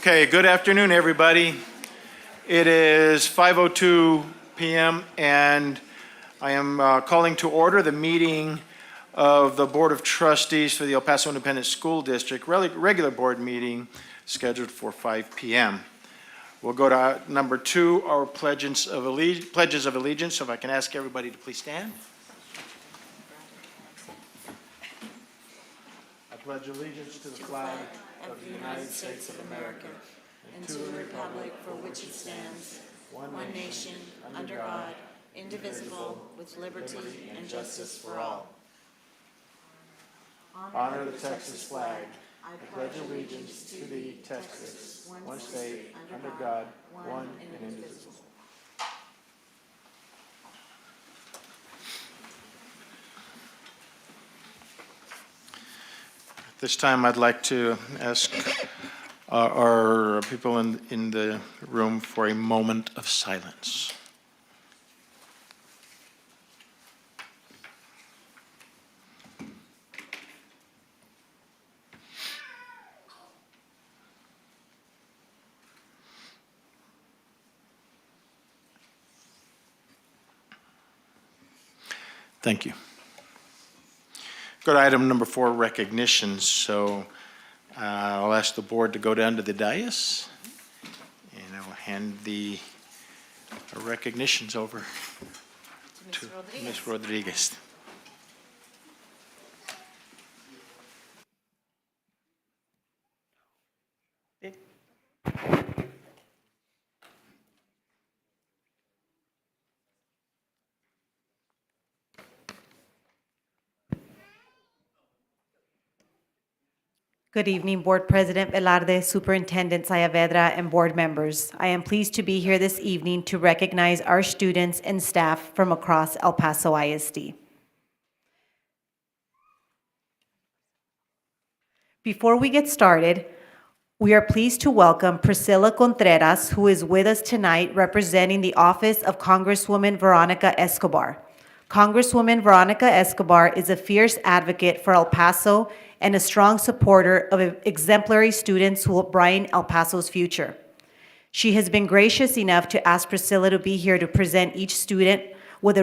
Okay, good afternoon, everybody. It is 5:02 p.m. and I am calling to order the meeting of the Board of Trustees for the El Paso Independent School District, regular board meeting scheduled for 5 p.m. We'll go to number 2, our pledges of allegiance. So if I can ask everybody to please stand. I pledge allegiance to the flag of the United States of America and to the republic for which it stands, one nation, under God, indivisible, with liberty and justice for all. Honor the Texas flag. I pledge allegiance to thee, Texas, one state, under God, one and indivisible. At this time, I'd like to ask our people in the room for a moment of silence. Thank you. Go to item number 4, recognitions. So I'll ask the board to go down to the dais, and I will hand the recognitions over to Ms. Rodriguez. Good evening, Board President Velarde, Superintendent Saavedra, and board members. I am pleased to be here this evening to recognize our students and staff from across El Paso ISD. Before we get started, we are pleased to welcome Priscilla Contreras, who is with us tonight representing the office of Congresswoman Veronica Escobar. Congresswoman Veronica Escobar is a fierce advocate for El Paso and a strong supporter of exemplary students who will brighten El Paso's future. She has been gracious enough to ask Priscilla to be here to present each student with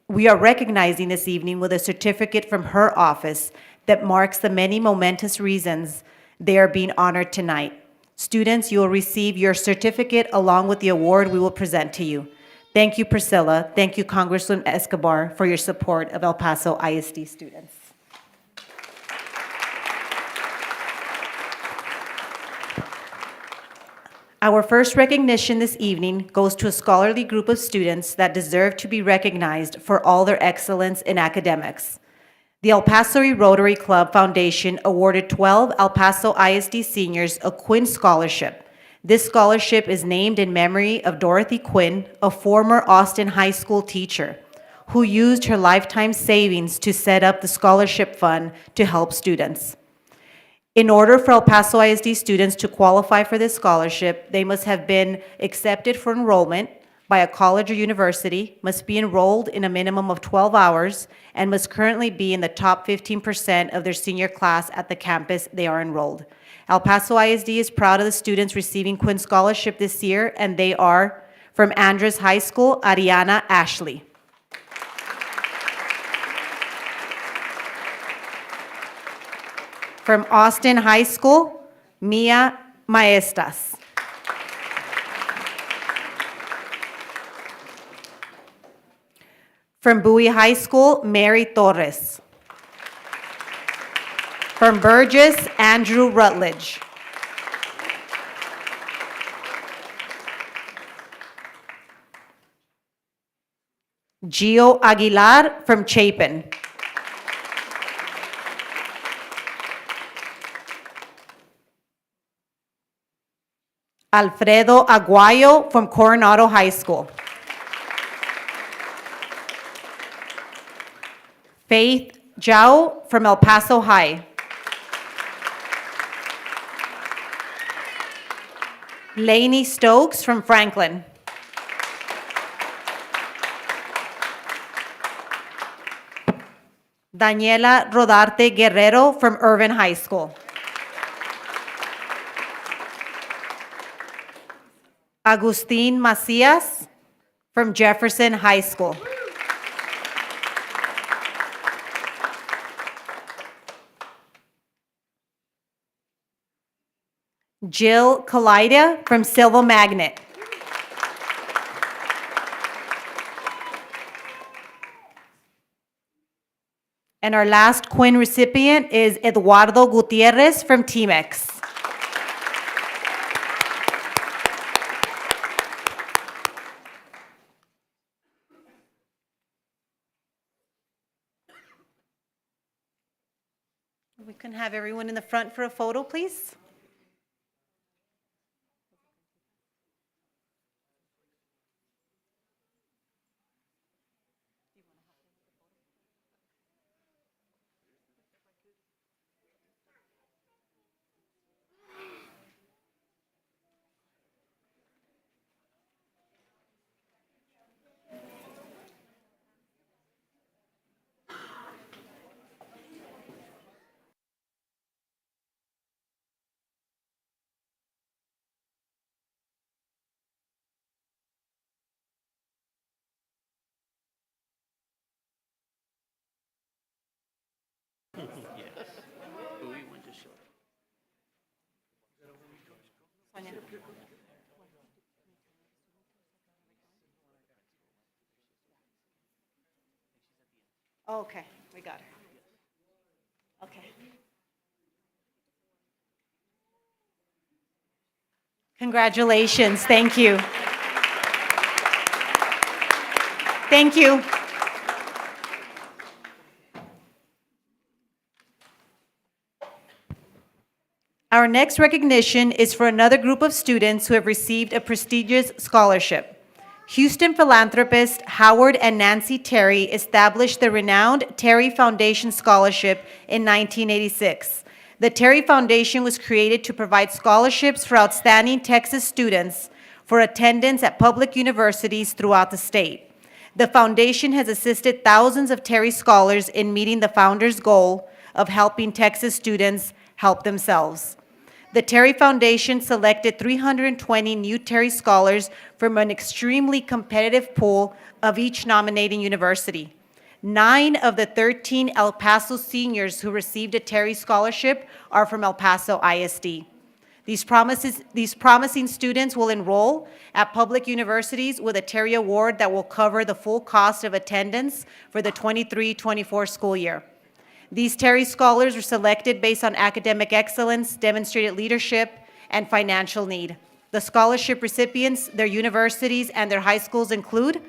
we are recognizing this evening with a certificate from her office that marks the many momentous reasons they are being honored tonight. Students, you will receive your certificate along with the award we will present to you. Thank you, Priscilla. Thank you, Congresswoman Escobar, for your support of El Paso ISD students. Our first recognition this evening goes to a scholarly group of students that deserve to be recognized for all their excellence in academics. The El Paso Rotary Club Foundation awarded 12 El Paso ISD seniors a Quinn Scholarship. This scholarship is named in memory of Dorothy Quinn, a former Austin High School teacher, who used her lifetime savings to set up the scholarship fund to help students. In order for El Paso ISD students to qualify for this scholarship, they must have been accepted for enrollment by a college or university, must be enrolled in a minimum of 12 hours, and must currently be in the top 15% of their senior class at the campus they are enrolled. El Paso ISD is proud of the students receiving Quinn Scholarship this year, and they are from Andres High School, Ariana Ashley. From Austin High School, Mia Maestas. From Bowie High School, Mary Torres. From Burgess, Andrew Rutledge. Gio Aguilar from Chapin. Alfredo Aguayo from Coronado High School. Faith Zhao from El Paso High. Lainey Stokes from Franklin. Daniela Rodarte Guerrero from Irvin High School. Agustin Macias from Jefferson High School. Jill Kalida from Silva Magnet. And our last Quinn recipient is Eduardo Gutierrez from Temex. We can have everyone in the front for a photo, please. Okay, we got her. Okay. Congratulations, thank you. Thank you. Our next recognition is for another group of students who have received a prestigious scholarship. Houston philanthropist Howard and Nancy Terry established the renowned Terry Foundation Scholarship in 1986. The Terry Foundation was created to provide scholarships for outstanding Texas students for attendance at public universities throughout the state. The foundation has assisted thousands of Terry scholars in meeting the founder's goal of helping Texas students help themselves. The Terry Foundation selected 320 new Terry scholars from an extremely competitive pool of each nominating university. 9 of the 13 El Paso seniors who received a Terry scholarship are from El Paso ISD. These promising students will enroll at public universities with a Terry Award that will cover the full cost of attendance for the 23-24 school year. These Terry scholars are selected based on academic excellence, demonstrated leadership, and financial need. The scholarship recipients, their universities, and their high schools include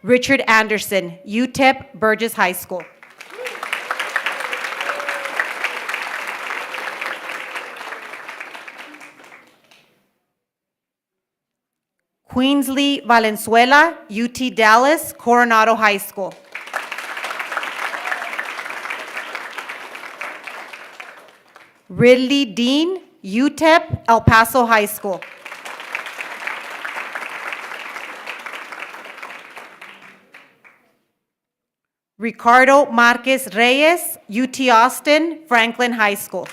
Richard Anderson, UTEP Burgess High School. Queensley Valenzuela, UT Dallas, Coronado High School. Ridley Dean, UTEP, El Paso High School. Ricardo Marquez Reyes, UT Austin, Franklin High School.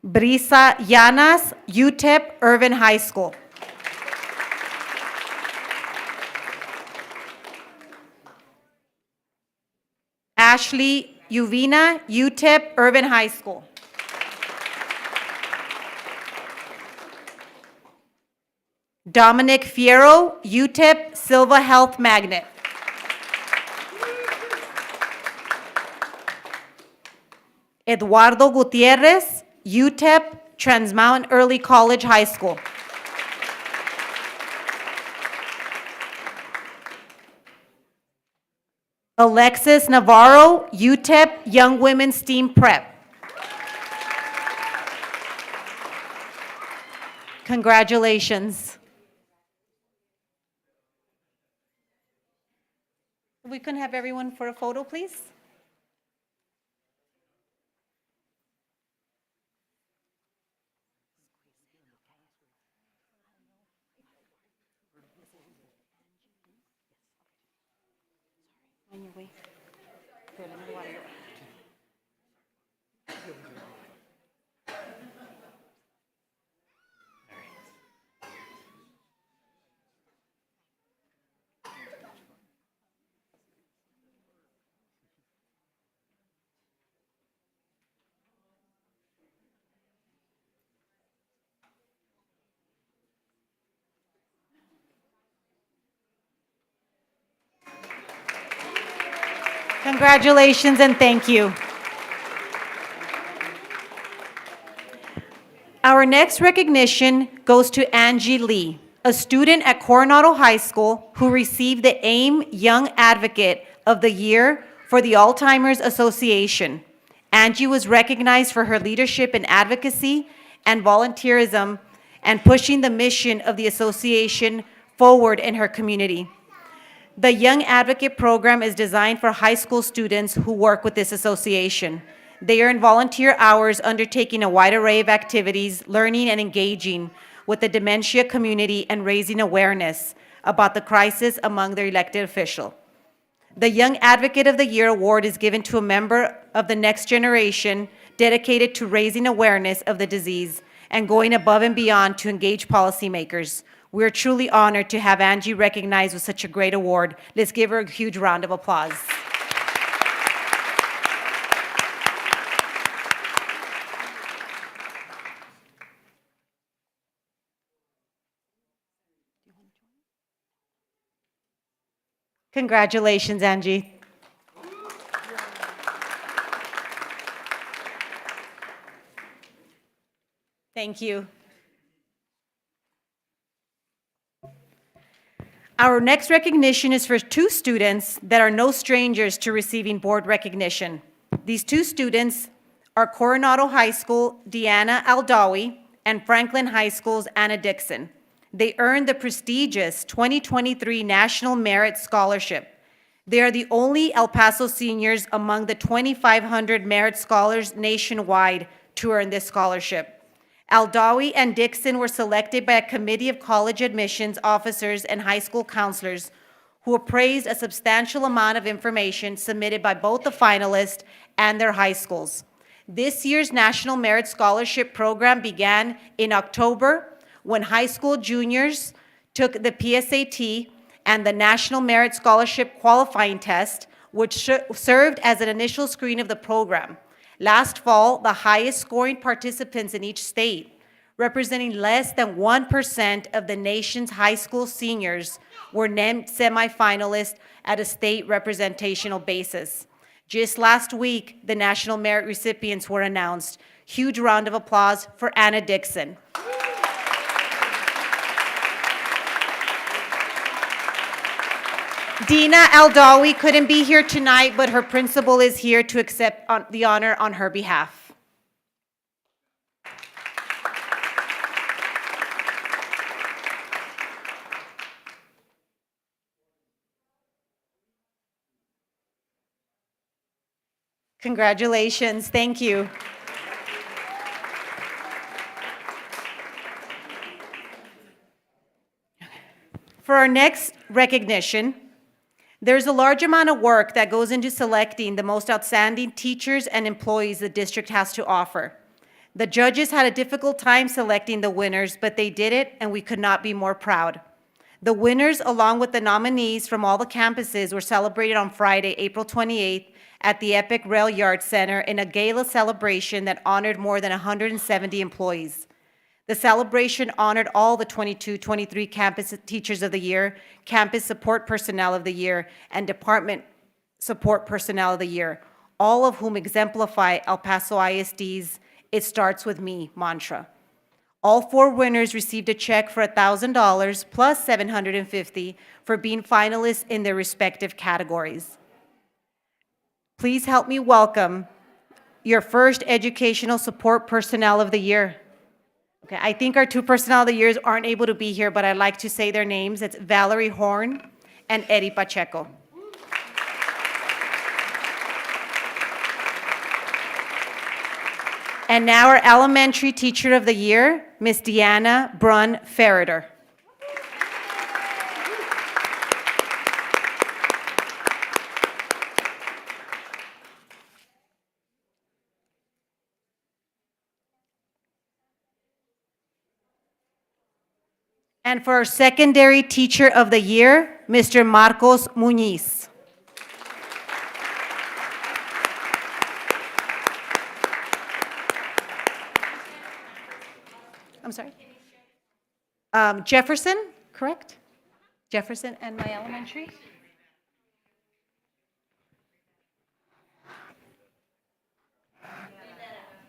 Brisa Llanas, UTEP, Irvin High School. Ashley Uvina, UTEP, Irvin High School. Dominic Fierro, UTEP, Silva Health Magnet. Eduardo Gutierrez, UTEP, Trans Mountain Early College High School. Alexis Navarro, UTEP, Young Women's STEAM Prep. Congratulations. We can have everyone for a photo, please. On your way. Here, let me water your- Congratulations and thank you. Our next recognition goes to Angie Lee, a student at Coronado High School who received the AIM Young Advocate of the Year for the Alzheimer's Association. Angie was recognized for her leadership in advocacy and volunteerism and pushing the mission of the association forward in her community. The Young Advocate program is designed for high school students who work with this association. They earn volunteer hours undertaking a wide array of activities, learning and engaging with the dementia community and raising awareness about the crisis among their elected official. The Young Advocate of the Year award is given to a member of the next generation dedicated to raising awareness of the disease and going above and beyond to engage policymakers. We are truly honored to have Angie recognized with such a great award. Let's give her a huge round of applause. Congratulations, Angie. Thank you. Our next recognition is for two students that are no strangers to receiving board recognition. These two students are Coronado High School, Deanna Aldawi, and Franklin High School's Anna Dixon. They earned the prestigious 2023 National Merit Scholarship. They are the only El Paso seniors among the 2,500 merit scholars nationwide to earn this scholarship. Aldawi and Dixon were selected by a committee of college admissions officers and high school counselors who appraised a substantial amount of information submitted by both the finalists and their high schools. This year's National Merit Scholarship Program began in October when high school juniors took the PSAT and the National Merit Scholarship Qualifying Test, which served as an initial screen of the program. Last fall, the highest scoring participants in each state, representing less than 1% of the nation's high school seniors, were named semifinalists at a state representational basis. Just last week, the National Merit recipients were announced. Huge round of applause for Anna Dixon. Dina Aldawi couldn't be here tonight, but her principal is here to accept the honor on her behalf. Congratulations, thank you. For our next recognition, there's a large amount of work that goes into selecting the most outstanding teachers and employees the district has to offer. The judges had a difficult time selecting the winners, but they did it, and we could not be more proud. The winners, along with the nominees from all the campuses, were celebrated on Friday, April 28th, at the Epic Rail Yard Center in a gala celebration that honored more than 170 employees. The celebration honored all the 22-23 Campus Teachers of the Year, Campus Support Personnel of the Year, and Department Support Personnel of the Year, all of whom exemplify El Paso ISD's "It Starts With Me" mantra. All four winners received a check for $1,000 plus $750 for being finalists in their respective categories. Please help me welcome your first Educational Support Personnel of the Year. Okay, I think our two Personnel of the Years aren't able to be here, but I'd like to say their names. It's Valerie Horn and Eddie Pacheco. And now our Elementary Teacher of the Year, Miss Deanna Brunn Ferreter. And for our Secondary Teacher of the Year, Mr. Marcos Muñiz. I'm sorry? Jefferson, correct? Jefferson and my elementary?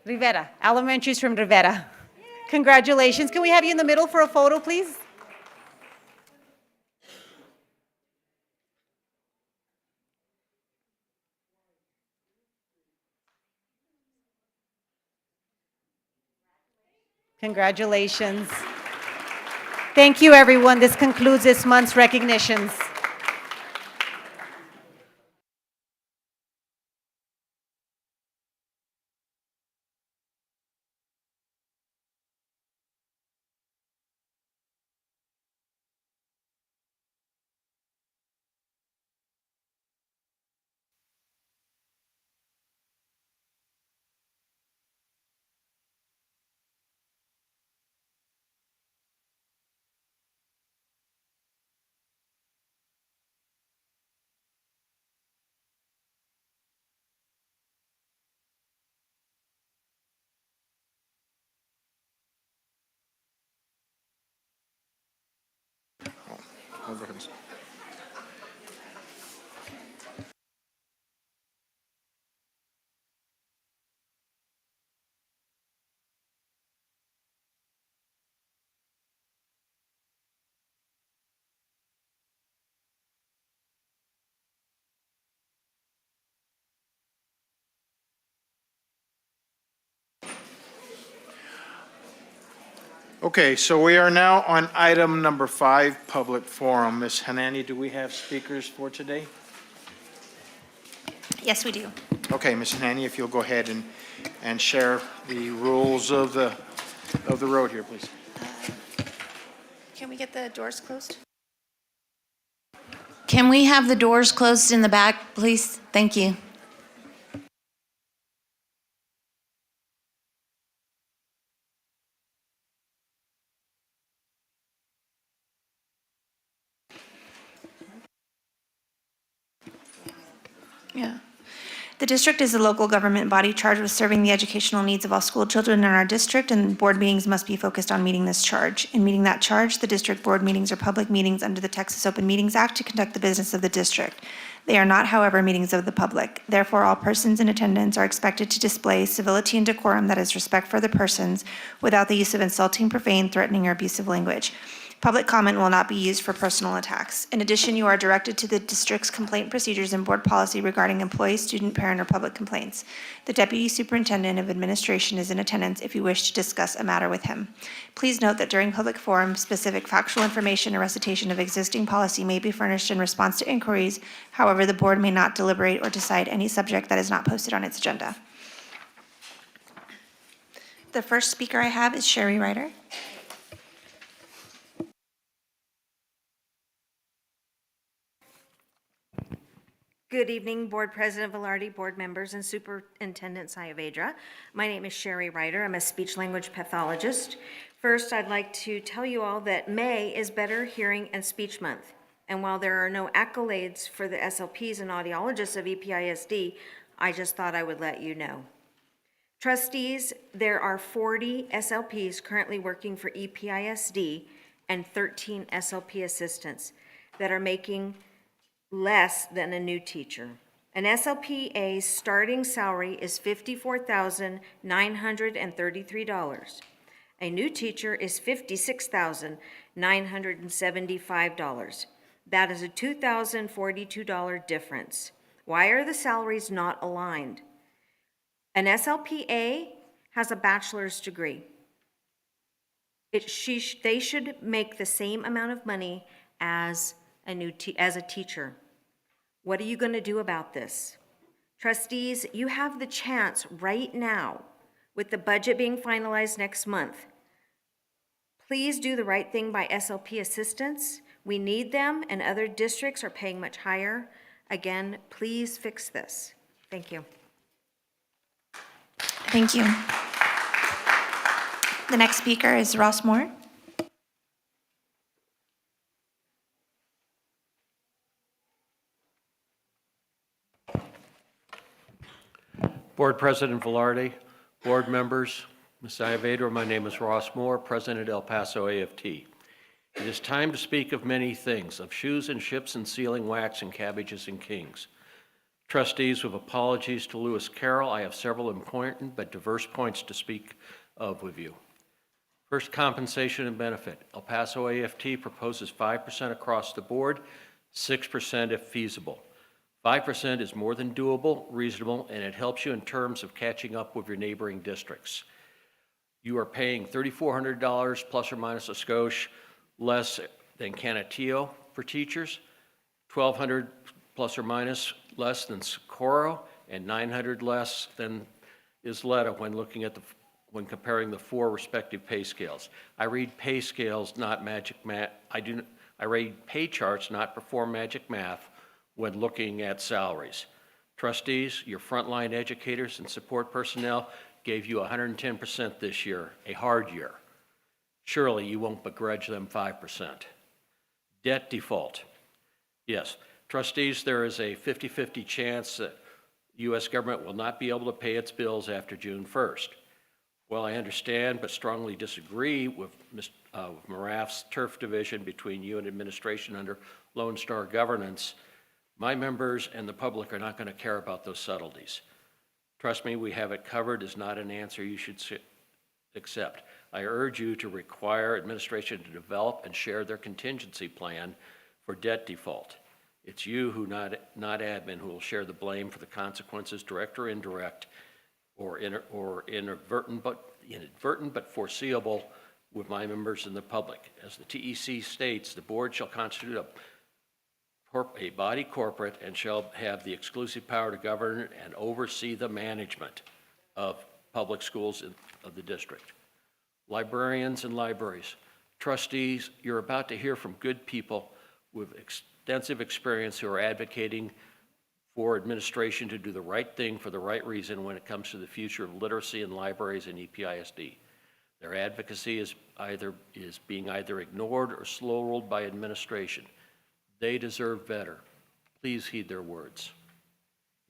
Rivera, elementaries from Rivera. Congratulations. Can we have you in the middle for a photo, please? Congratulations. Thank you, everyone. This concludes this month's recognitions. Okay, so we are now on item number 5, public forum. Ms. Hanani, do we have speakers for today? Yes, we do. Okay, Ms. Hanani, if you'll go ahead and share the rules of the road here, please. Can we get the doors closed? Can we have the doors closed in the back, please? Thank you. Yeah. The district is a local government body charged with serving the educational needs of all school children in our district, and board meetings must be focused on meeting this charge. In meeting that charge, the district board meetings are public meetings under the Texas Open Meetings Act to conduct the business of the district. They are not, however, meetings of the public. Therefore, all persons in attendance are expected to display civility and decorum, that is, respect for other persons, without the use of insulting, profane, threatening, or abusive language. Public comment will not be used for personal attacks. In addition, you are directed to the district's complaint procedures and board policy regarding employee, student, parent, or public complaints. The Deputy Superintendent of Administration is in attendance if you wish to discuss a matter with him. Please note that during public forum, specific factual information or recitation of existing policy may be furnished in response to inquiries. However, the board may not deliberate or decide any subject that is not posted on its agenda. The first speaker I have is Sherry Ryder. Good evening, Board President Velarde, board members, and Superintendent Saavedra. My name is Sherry Ryder. I'm a speech-language pathologist. First, I'd like to tell you all that May is Better Hearing and Speech Month. And while there are no accolades for the SLPs and audiologists of EPISD, I just thought I would let you know. Trustees, there are 40 SLPs currently working for EPISD and 13 SLP assistants that are making less than a new teacher. An SLPA's starting salary is $54,933. A new teacher is $56,975. That is a $2,042 difference. Why are the salaries not aligned? An SLPA has a bachelor's degree. They should make the same amount of money as a teacher. What are you going to do about this? Trustees, you have the chance right now, with the budget being finalized next month. Please do the right thing by SLP assistants. We need them, and other districts are paying much higher. Again, please fix this. Thank you. Thank you. The next speaker is Ross Moore. Board President Velarde, board members, Ms. Saavedra, my name is Ross Moore, President El Paso AFT. It is time to speak of many things, of shoes and ships and sealing wax and cabbages and kings. Trustees, with apologies to Lewis Carroll, I have several important but diverse points to speak of with you. First, compensation and benefit. El Paso AFT proposes 5% across the board, 6% if feasible. 5% is more than doable, reasonable, and it helps you in terms of catching up with your neighboring districts. You are paying $3,400 plus or minus a skosh less than Canutillo for teachers, $1,200 plus or minus less than Socorro, and $900 less than Isleta when comparing the four respective pay scales. I read pay scales, not magic math. I read pay charts, not perform magic math when looking at salaries. Trustees, your frontline educators and support personnel gave you 110% this year, a hard year. Surely you won't begrudge them 5%. Debt default. Yes, trustees, there is a 50-50 chance that the U.S. government will not be able to pay its bills after June 1st. Well, I understand but strongly disagree with Maraf's turf division between you and administration under Lone Star governance. My members and the public are not going to care about those subtleties. Trust me, we have it covered is not an answer you should accept. I urge you to require administration to develop and share their contingency plan for debt default. It's you who, not admin, who will share the blame for the consequences, direct or indirect, or inadvertent but foreseeable with my members and the public. As the TEC states, the board shall constitute a body corporate and shall have the exclusive power to govern and oversee the management of public schools of the district. Librarians and libraries. Trustees, you're about to hear from good people with extensive experience who are advocating for administration to do the right thing for the right reason when it comes to the future of literacy in libraries and EPISD. Their advocacy is being either ignored or slow-rolled by administration. They deserve better. Please heed their words.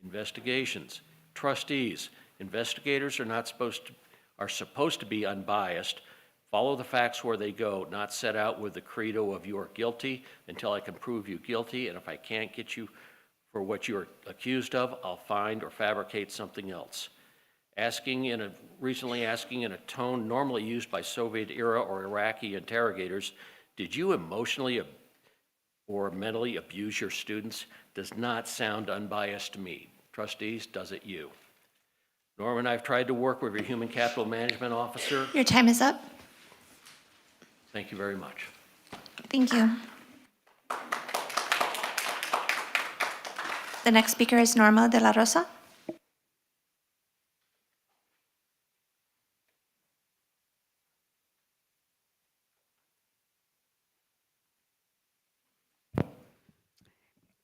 Investigations. Trustees, investigators are supposed to be unbiased, follow the facts where they go, not set out with the credo of you are guilty until I can prove you guilty, and if I can't get you for what you're accused of, I'll find or fabricate something else. Recently asking in a tone normally used by Soviet-era or Iraqi interrogators, did you emotionally or mentally abuse your students, does not sound unbiased to me. Trustees, does it you? Norman, I've tried to work with your Human Capital Management Officer. Your time is up. Thank you very much. Thank you. The next speaker is Norma de la Rosa.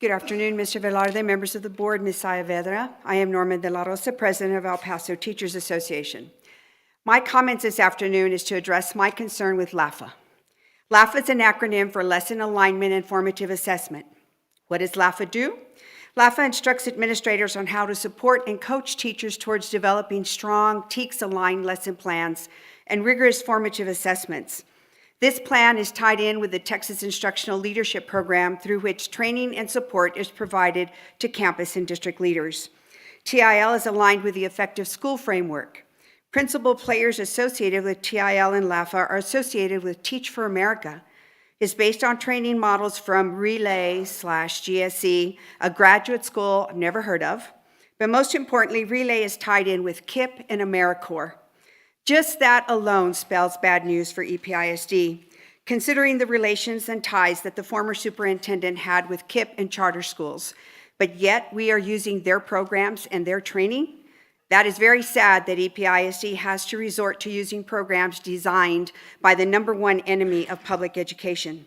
Good afternoon, Mr. Velarde, members of the board, Ms. Saavedra. I am Norma de la Rosa, president of El Paso Teachers Association. My comments this afternoon is to address my concern with LAFA. LAFA is an acronym for Lesson Alignment and Formative Assessment. What does LAFA do? LAFA instructs administrators on how to support and coach teachers towards developing strong, TEKS-aligned lesson plans and rigorous formative assessments. This plan is tied in with the Texas Instructional Leadership Program, through which training and support is provided to campus and district leaders. TIL is aligned with the Effective School Framework. Principal players associated with TIL and LAFA are associated with Teach for America. It's based on training models from Relay/GSE, a graduate school I've never heard of. But most importantly, Relay is tied in with KIP and AmeriCorps. Just that alone spells bad news for EPISD, considering the relations and ties that the former superintendent had with KIP and charter schools. But yet we are using their programs and their training. That is very sad that EPISD has to resort to using programs designed by the #1 enemy of public education.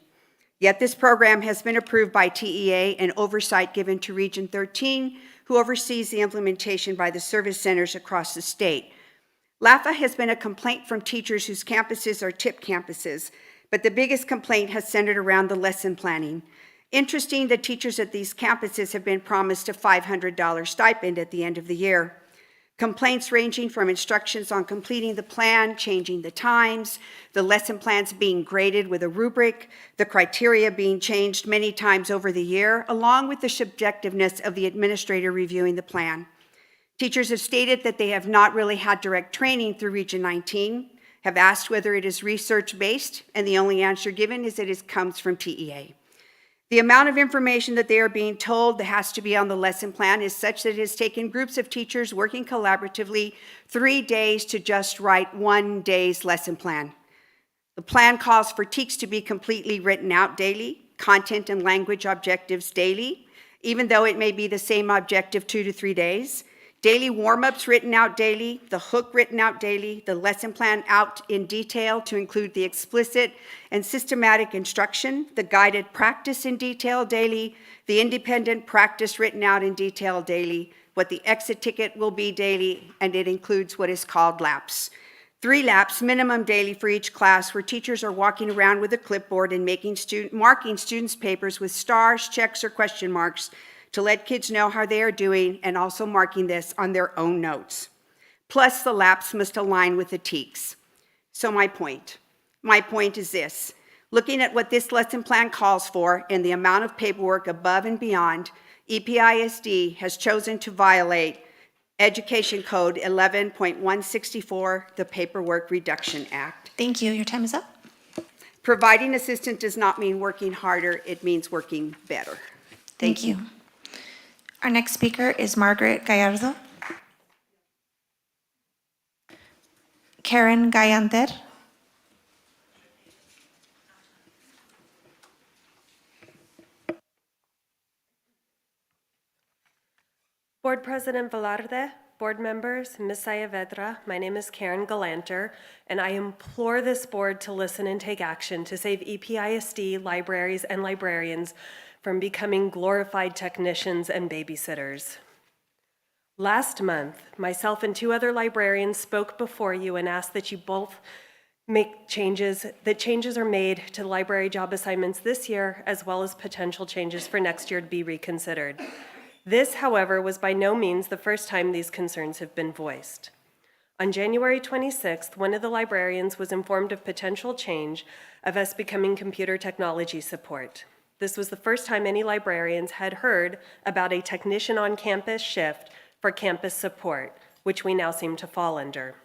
Yet this program has been approved by TEA and oversight given to Region 13, who oversees the implementation by the service centers across the state. LAFA has been a complaint from teachers whose campuses are TIP campuses, but the biggest complaint has centered around the lesson planning. Interesting that teachers at these campuses have been promised a $500 stipend at the end of the year. Complaints ranging from instructions on completing the plan, changing the times, the lesson plans being graded with a rubric, the criteria being changed many times over the year, along with the subjectiveness of the administrator reviewing the plan. Teachers have stated that they have not really had direct training through Region 19, have asked whether it is research-based, and the only answer given is that it comes from TEA. The amount of information that they are being told that has to be on the lesson plan is such that it has taken groups of teachers working collaboratively 3 days to just write 1 day's lesson plan. The plan calls for TEKS to be completely written out daily, content and language objectives daily, even though it may be the same objective 2 to 3 days. Daily warm-ups written out daily, the hook written out daily, the lesson plan out in detail to include the explicit and systematic instruction, the guided practice in detail daily, the independent practice written out in detail daily, what the exit ticket will be daily, and it includes what is called laps. 3 laps minimum daily for each class, where teachers are walking around with a clipboard and marking students' papers with stars, checks, or question marks to let kids know how they are doing, and also marking this on their own notes. Plus, the laps must align with the TEKS. So my point is this. Looking at what this lesson plan calls for and the amount of paperwork above and beyond, EPISD has chosen to violate Education Code 11.164, the Paperwork Reduction Act. Thank you. Your time is up. Providing assistance does not mean working harder, it means working better. Thank you. Our next speaker is Margaret Gallardo. Karen Gayanter. Board President Velarde, board members, Ms. Saavedra, my name is Karen Galanter, and I implore this board to listen and take action to save EPISD libraries and librarians from becoming glorified technicians and babysitters. Last month, myself and 2 other librarians spoke before you and asked that you both make changes, that changes are made to the library job assignments this year, as well as potential changes for next year to be reconsidered. This, however, was by no means the first time these concerns have been voiced. On January 26th, one of the librarians was informed of potential change of us becoming computer technology support. This was the first time any librarians had heard about a technician on campus shift for campus support, which we now seem to fall under.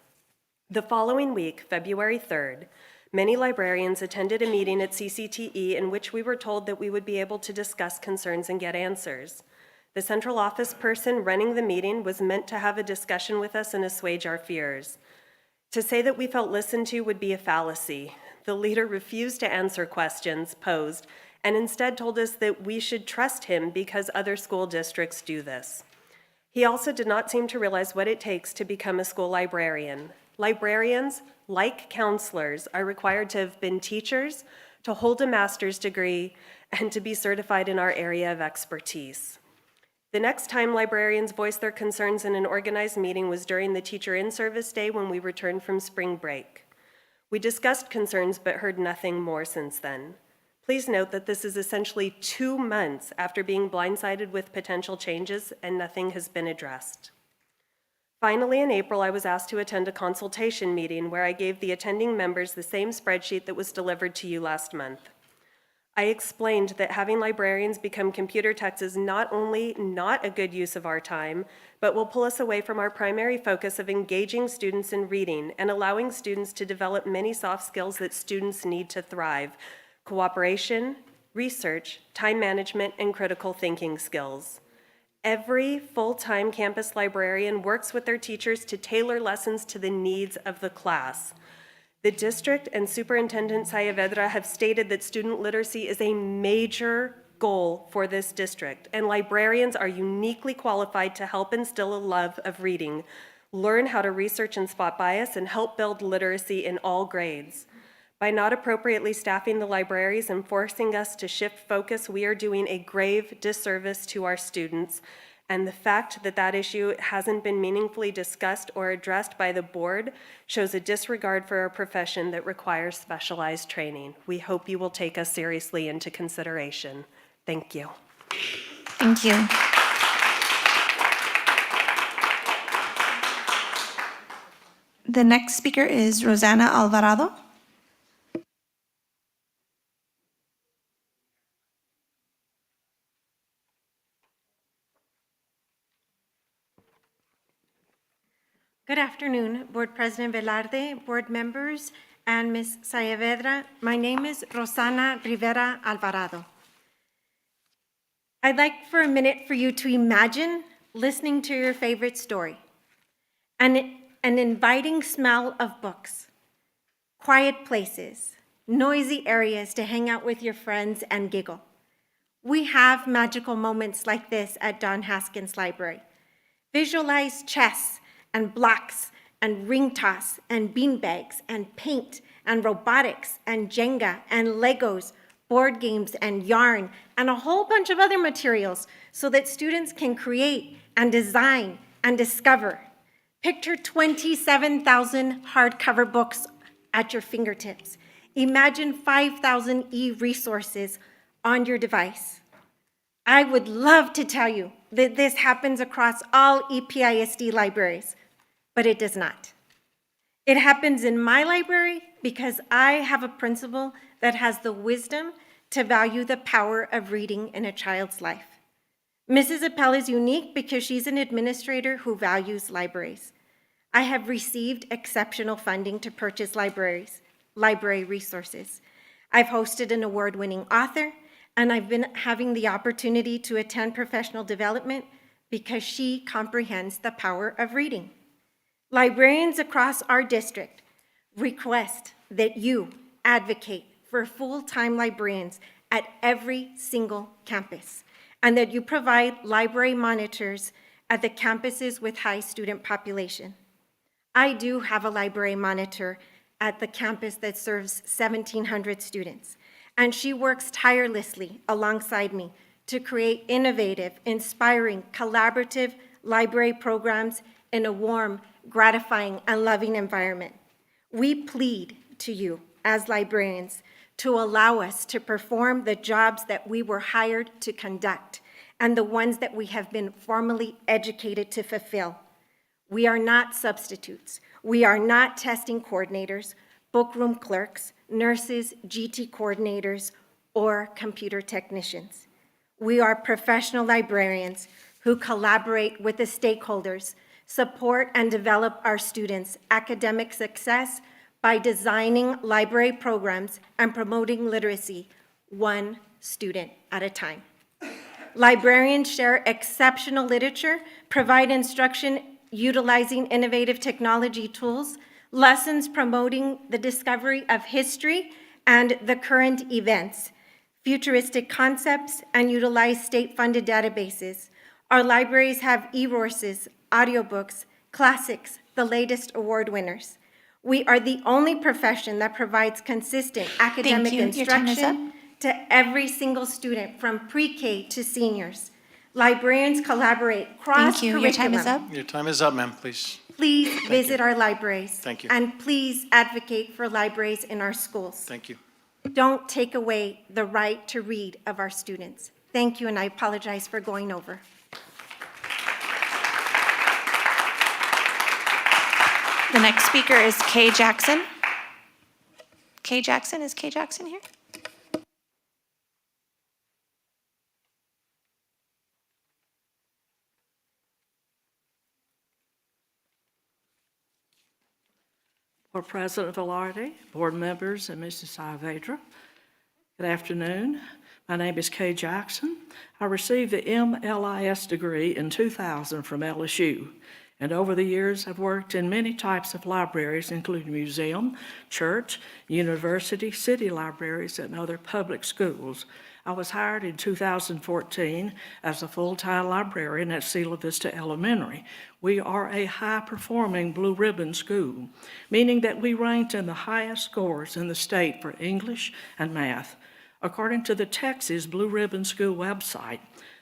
The following week, February 3rd, many librarians attended a meeting at CCTE in which we were told that we would be able to discuss concerns and get answers. The central office person running the meeting was meant to have a discussion with us and assuage our fears. To say that we felt listened to would be a fallacy. The leader refused to answer questions posed and instead told us that we should trust him because other school districts do this. He also did not seem to realize what it takes to become a school librarian. Librarians, like counselors, are required to have been teachers, to hold a master's degree, and to be certified in our area of expertise. The next time librarians voiced their concerns in an organized meeting was during the Teacher in-Service Day when we returned from spring break. We discussed concerns but heard nothing more since then. Please note that this is essentially 2 months after being blindsided with potential changes and nothing has been addressed. Finally, in April, I was asked to attend a consultation meeting where I gave the attending members the same spreadsheet that was delivered to you last month. I explained that having librarians become computer techs is not only not a good use of our time, but will pull us away from our primary focus of engaging students in reading and allowing students to develop many soft skills that students need to thrive: cooperation, research, time management, and critical thinking skills. Every full-time campus librarian works with their teachers to tailor lessons to the needs of the class. The district and Superintendent Saavedra have stated that student literacy is a major goal for this district, and librarians are uniquely qualified to help instill a love of reading, learn how to research and spot bias, and help build literacy in all grades. By not appropriately staffing the libraries and forcing us to shift focus, we are doing a grave disservice to our students, and the fact that that issue hasn't been meaningfully discussed or addressed by the board shows a disregard for our profession that requires specialized training. We hope you will take us seriously into consideration. Thank you. Thank you. The next speaker is Rosanna Alvarado. Good afternoon, Board President Velarde, board members, and Ms. Saavedra. My name is Rosana Rivera Alvarado. I'd like for a minute for you to imagine listening to your favorite story, an inviting smell of books, quiet places, noisy areas to hang out with your friends and giggle. We have magical moments like this at Don Haskins Library. Visualize chess and blocks and ring toss and beanbags and paint and robotics and Jenga and Legos, board games and yarn, and a whole bunch of other materials so that students can create and design and discover. Picture 27,000 hardcover books at your fingertips. Imagine 5,000 e-resources on your device. I would love to tell you that this happens across all EPISD libraries, but it does not. It happens in my library because I have a principal that has the wisdom to value the power of reading in a child's life. Mrs. Appel is unique because she's an administrator who values libraries. I have received exceptional funding to purchase library resources. I've hosted an award-winning author, and I've been having the opportunity to attend professional development because she comprehends the power of reading. Librarians across our district request that you advocate for full-time librarians at every single campus, and that you provide library monitors at the campuses with high student population. I do have a library monitor at the campus that serves 1,700 students, and she works tirelessly alongside me to create innovative, inspiring, collaborative library programs in a warm, gratifying, and loving environment. We plead to you as librarians to allow us to perform the jobs that we were hired to conduct and the ones that we have been formally educated to fulfill. We are not substitutes. We are not testing coordinators, bookroom clerks, nurses, GT coordinators, or computer technicians. We are professional librarians who collaborate with the stakeholders, support and develop our students' academic success by designing library programs and promoting literacy one student at a time. Librarians share exceptional literature, provide instruction utilizing innovative technology tools, lessons promoting the discovery of history and the current events, futuristic concepts, and utilize state-funded databases. Our libraries have e-resources, audiobooks, classics, the latest award winners. We are the only profession that provides consistent academic Your time is up. instruction to every single student from pre-K to seniors. Librarians collaborate Thank you. Your time is cross-curriculum. up. Your time is up, ma'am, please. Please visit our libraries. Thank you. And please advocate for libraries in our schools. Thank you. Don't take away the right to read of our students. Thank you, and I apologize for going over. The next speaker is Kay Jackson. Kay Jackson, is Kay Jackson here? Board President Velarde, board members, and Mrs. Saavedra. Good afternoon. My name is Kay Jackson. I received the MLIS degree in 2000 from LSU, and over the years I've worked in many types of libraries, including museum, church, university, city libraries, and other public schools. I was hired in 2014 as a full-time librarian at Sela Vista Elementary. We are a high-performing blue ribbon school, meaning that we ranked in the highest scores in the state for English and math. According to the Texas Blue Ribbon School website,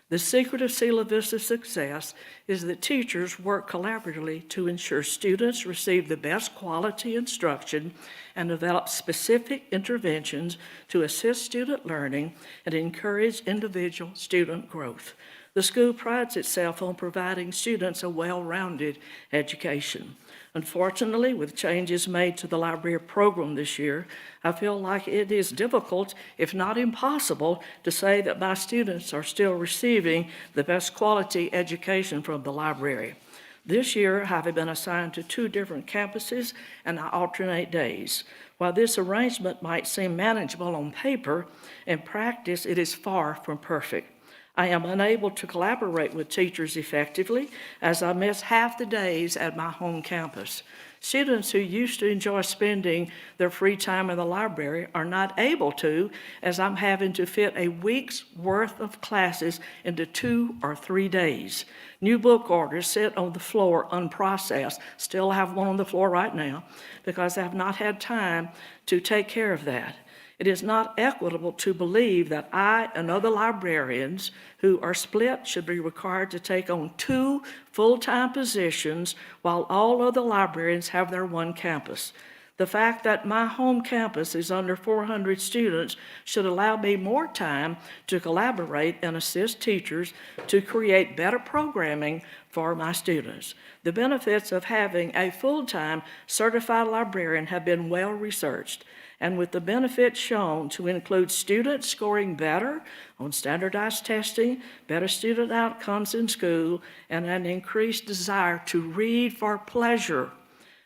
the secret of Sela Vista's success is that teachers work collaboratively to ensure students receive the best quality instruction and develop specific interventions to assist student learning and encourage individual student growth. The school prides itself on providing students a well-rounded education. Unfortunately, with changes made to the library program this year, I feel like it is difficult, if not impossible, to say that my students are still receiving the best quality education from the library. This year, I have been assigned to 2 different campuses, and I alternate days. While this arrangement might seem manageable on paper, in practice, it is far from perfect. I am unable to collaborate with teachers effectively as I miss half the days at my home campus. Students who used to enjoy spending their free time in the library are not able to, as I'm having to fit a week's worth of classes into 2 or 3 days. New book orders sit on the floor unprocessed. Still have one on the floor right now because I have not had time to take care of that. It is not equitable to believe that I and other librarians who are split should be required to take on 2 full-time positions while all other librarians have their one campus. The fact that my home campus is under 400 students should allow me more time to collaborate and assist teachers to create better programming for my students. The benefits of having a full-time certified librarian have been well researched, and with the benefits shown to include students scoring better on standardized testing, better student outcomes in school, and an increased desire to read for pleasure.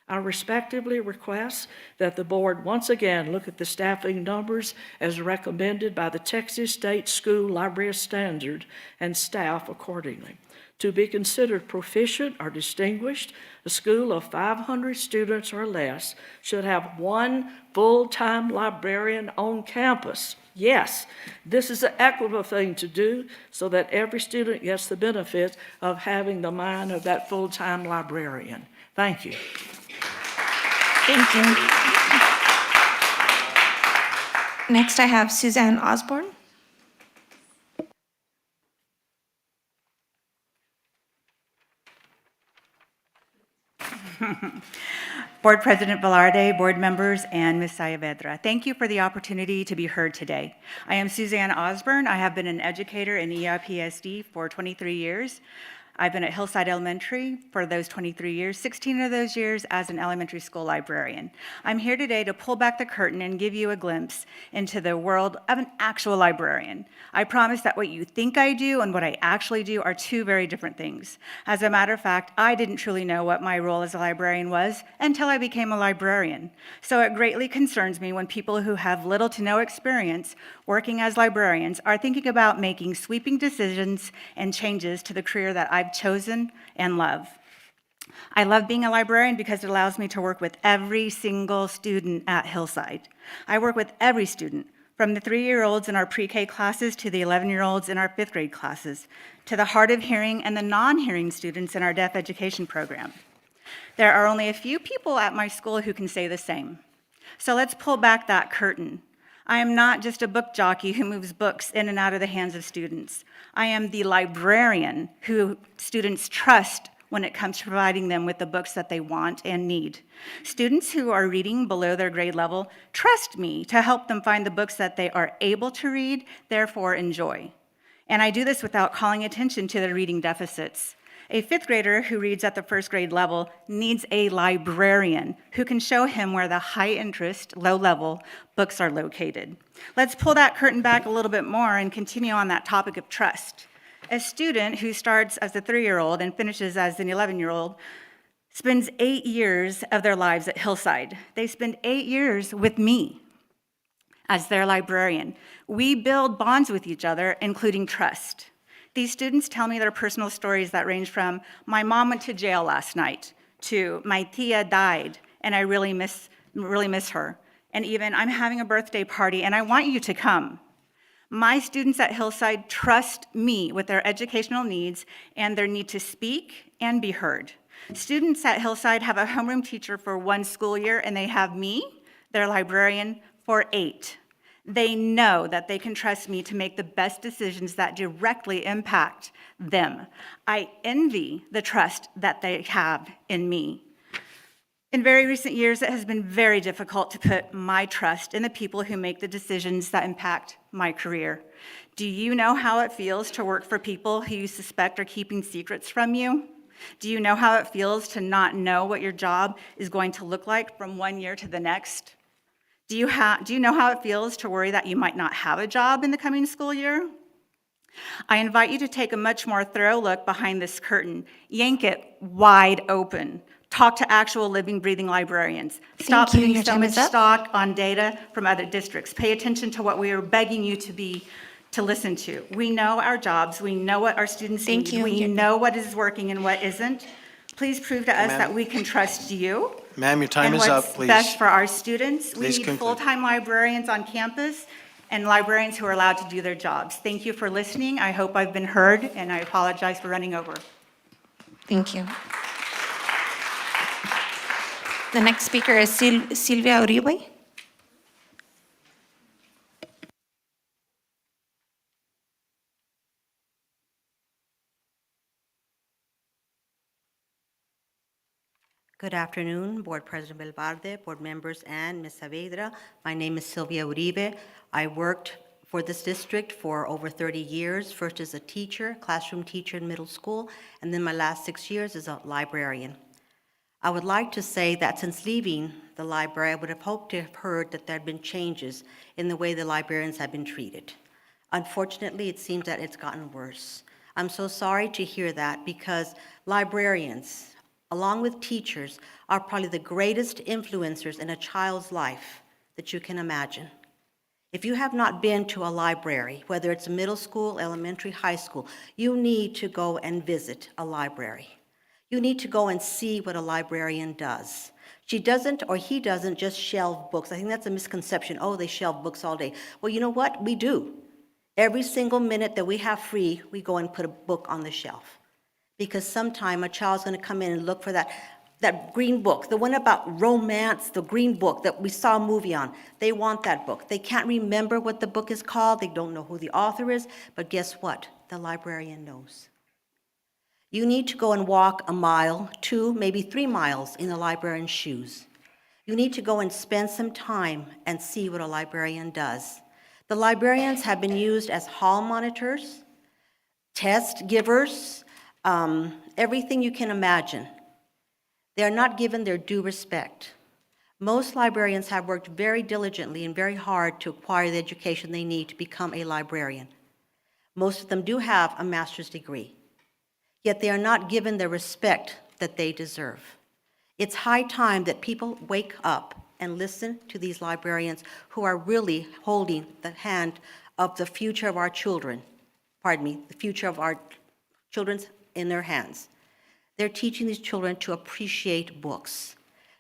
I respectfully request that the board once again look at the staffing numbers as recommended by the Texas State School Library Standard and staff accordingly. To be considered proficient or distinguished, a school of 500 students or less should have 1 full-time librarian on campus. Yes, this is an equitable thing to do so that every student gets the benefit of having the mind of that full-time librarian. Thank you. Thank you. Next, I have Suzanne Osborne. Board President Velarde, board members, and Ms. Saavedra, thank you for the opportunity to be heard today. I am Suzanne Osborne. I have been an educator in EIPSD for 23 years. I've been at Hillside Elementary for those 23 years, 16 of those years as an elementary school librarian. I'm here today to pull back the curtain and give you a glimpse into the world of an actual librarian. I promise that what you think I do and what I actually do are 2 very different things. As a matter of fact, I didn't truly know what my role as a librarian was until I became a librarian. So it greatly concerns me when people who have little to no experience working as librarians are thinking about making sweeping decisions and changes to the career that I've chosen and love. I love being a librarian because it allows me to work with every single student at Hillside. I work with every student, from the 3-year-olds in our pre-K classes to the 11-year-olds in our 5th grade classes, to the hard of hearing and the non-hearing students in our deaf education program. There are only a few people at my school who can say the same. So let's pull back that curtain. I am not just a book jockey who moves books in and out of the hands of students. I am the librarian who students trust when it comes to providing them with the books that they want and need. Students who are reading below their grade level trust me to help them find the books that they are able to read, therefore enjoy. And I do this without calling attention to their reading deficits. A 5th grader who reads at the 1st grade level needs a librarian who can show him where the high interest, low level books are located. Let's pull that curtain back a little bit more and continue on that topic of trust. A student who starts as a 3-year-old and finishes as an 11-year-old spends 8 years of their lives at Hillside. They spend 8 years with me as their librarian. We build bonds with each other, including trust. These students tell me their personal stories that range from, my mom went to jail last night, to my tia died, and I really miss her, and even, I'm having a birthday party, and I want you to come. My students at Hillside trust me with their educational needs and their need to speak and be heard. Students at Hillside have a homeroom teacher for 1 school year, and they have me, their librarian, for 8. They know that they can trust me to make the best decisions that directly impact them. I envy the trust that they have in me. In very recent years, it has been very difficult to put my trust in the people who make the decisions that impact my career. Do you know how it feels to work for people who you suspect are keeping secrets from you? Do you know how it feels to not know what your job is going to look like from one year to the next? Do you know how it feels to worry that you might not have a job in the coming school year? I invite you to take a much more thorough look behind this curtain. Yank it wide open. Talk to actual living, breathing librarians. Stop Thank you. putting Your so time much is up. stock on data from other districts. Pay attention to what we are begging you to listen to. We know our jobs. We know what our students Thank need. you. We know what is working and what isn't. Please prove to us Ma'am. that we can trust you. Ma'am, your time And is up, what's please. best for our students. We Please need conclude. full-time librarians on campus and librarians who are allowed to do their jobs. Thank you for listening. I hope I've been heard, and I apologize for running over. Thank you. The next speaker is Silvia Uribe. Good afternoon, Board President Belvarde, board members, and Ms. Saavedra. My name is Silvia Uribe. I worked for this district for over 30 years, first as a teacher, classroom teacher in middle school, and then my last 6 years as a librarian. I would like to say that since leaving the library, I would have hoped to have heard that there had been changes in the way the librarians have been treated. Unfortunately, it seems that it's gotten worse. I'm so sorry to hear that because librarians, along with teachers, are probably the greatest influencers in a child's life that you can imagine. If you have not been to a library, whether it's a middle school, elementary, high school, you need to go and visit a library. You need to go and see what a librarian does. She doesn't, or he doesn't, just shelve books. I think that's a misconception. Oh, they shelve books all day. Well, you know what? We do. Every single minute that we have free, we go and put a book on the shelf. Because sometime a child's going to come in and look for that green book, the one about romance, the green book that we saw a movie on. They want that book. They can't remember what the book is called. They don't know who the author is. But guess what? The librarian knows. You need to go and walk a mile, 2, maybe 3 miles in a librarian's shoes. You need to go and spend some time and see what a librarian does. The librarians have been used as hall monitors, test givers, everything you can imagine. They are not given their due respect. Most librarians have worked very diligently and very hard to acquire the education they need to become a librarian. Most of them do have a master's degree, yet they are not given the respect that they deserve. It's high time that people wake up and listen to these librarians who are really holding the hand of the future of our children, the future of our children's in their hands. They're teaching these children to appreciate books.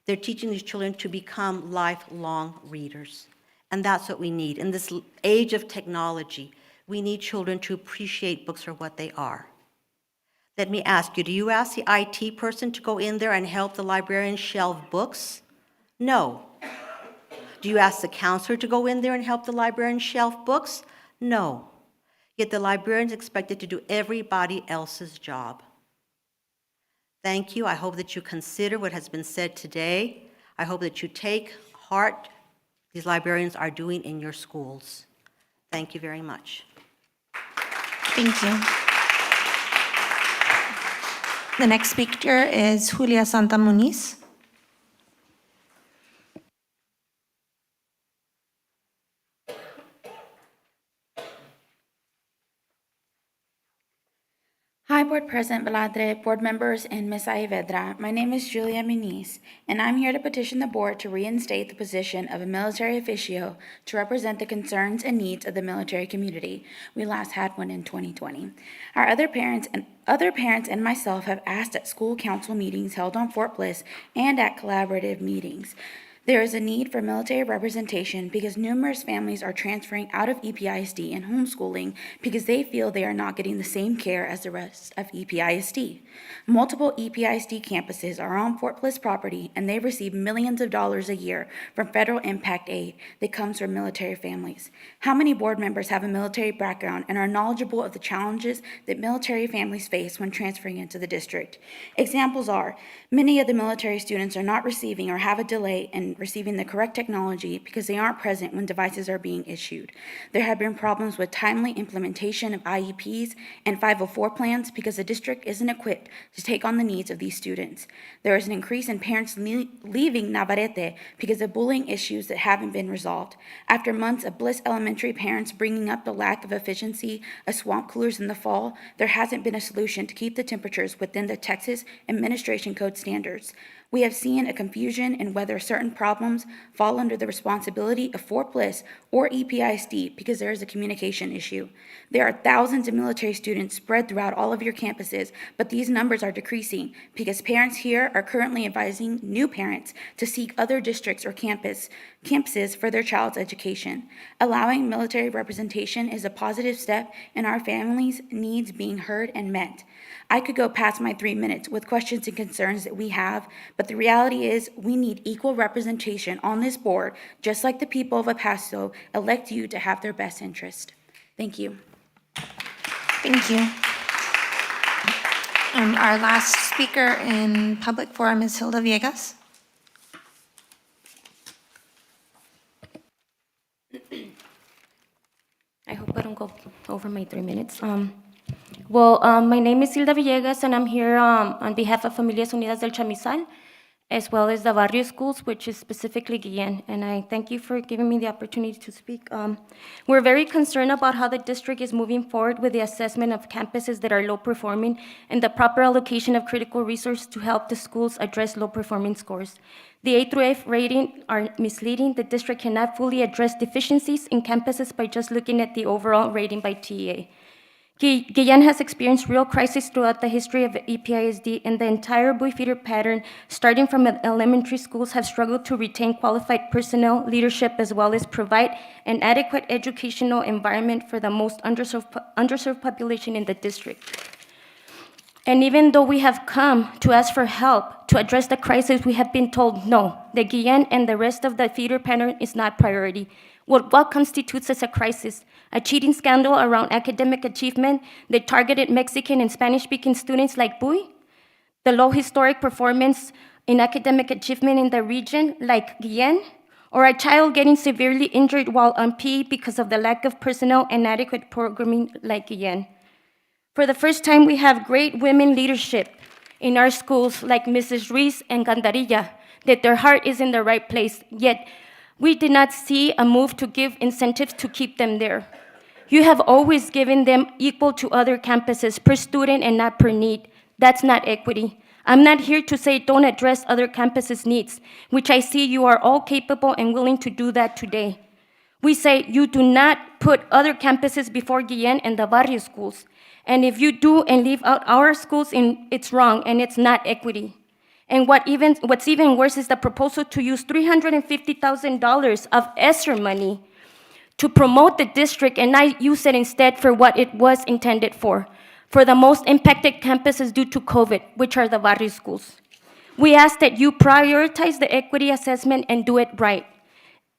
They're teaching these children to become lifelong readers. And that's what we need. In this age of technology, we need children to appreciate books for what they are. Let me ask you, do you ask the IT person to go in there and help the librarian shelve books? No. Do you ask the counselor to go in there and help the librarian shelve books? No. Yet the librarian is expected to do everybody else's job. Thank you. I hope that you consider what has been said today. I hope that you take heart these librarians are doing in your schools. Thank you very much. Thank you. The next speaker is Julia Santa Muniz. Hi, Board President Veladre, board members, and Ms. Saavedra. My name is Julia Muniz, and I'm here to petition the board to reinstate the position of a military officio to represent the concerns and needs of the military community. We last had one in 2020. Our other parents and myself have asked at school council meetings held on Fort Bliss and at collaborative meetings There is a need for military representation because numerous families are transferring out of EPISD and homeschooling because they feel they are not getting the same care as the rest of EPISD. Multiple EPISD campuses are on Fort Bliss property, and they receive millions of dollars a year from federal impact aid that comes from military families. How many board members have a military background and are knowledgeable of the challenges that military families face when transferring into the district? Examples are, many of the military students are not receiving or have a delay in receiving the correct technology because they aren't present when devices are being issued. There have been problems with timely implementation of IEPs and 504 plans because the district isn't equipped to take on the needs of these students. There is an increase in parents leaving Navarrete because of bullying issues that haven't been resolved. After months of Bliss Elementary parents bringing up the lack of efficiency of swamp coolers in the fall, there hasn't been a solution to keep the temperatures within the Texas Administration Code standards. We have seen a confusion in whether certain problems fall under the responsibility of Fort Bliss or EPISD because there is a communication issue. There are thousands of military students spread throughout all of your campuses, but these numbers are decreasing because parents here are currently advising new parents to seek other districts or campuses for their child's education. Allowing military representation is a positive step in our families' needs being heard and met. I could go past my 3 minutes with questions and concerns that we have, but the reality is we need equal representation on this board, just like the people of El Paso elect you to have their best interest. Thank you. Thank you. And our last speaker in public forum is Hilda Villegas. I hope I don't go over my 3 minutes. My name is Hilda Villegas, and I'm here on behalf of Familias Unidas del Chamizal, as well as the Barrio Schools, which is specifically Guillen, and I thank you for giving me the opportunity to speak. We're very concerned about how the district is moving forward with the assessment of campuses that are low-performing and the proper allocation of critical resources to help the schools address low-performing scores. The A through F rating are misleading. The district cannot fully address deficiencies in campuses by just looking at the overall rating by TEA. Guillen has experienced real crises throughout the history of EPISD, and the entire buoy feeder pattern, starting from elementary schools, have struggled to retain qualified personnel, leadership, as well as provide an adequate educational environment for the most underserved population in the district. And even though we have come to ask for help to address the crisis, we have been told no, that Guillen and the rest of the feeder pattern is not priority. What constitutes as a crisis? A cheating scandal around academic achievement that targeted Mexican and Spanish-speaking students like Buoy? The low historic performance in academic achievement in the region like Guillen? Or a child getting severely injured while on PE because of the lack of personnel and adequate programming like Guillen? For the first time, we have great women leadership in our schools like Mrs. Ruiz and Gandarilla, that their heart is in the right place, yet we did not see a move to give incentives to keep them there. You have always given them equal to other campuses per student and not per need. That's not equity. I'm not here to say don't address other campuses' needs, which I see you are all capable and willing to do that today. We say you do not put other campuses before Guillen and the Barrio schools. And if you do and leave out our schools, it's wrong and it's not equity. And what's even worse is the proposal to use $350,000 of ESSER money to promote the district and not use it instead for what it was intended for the most impacted campuses due to COVID, which are the Barrio schools. We ask that you prioritize the equity assessment and do it right.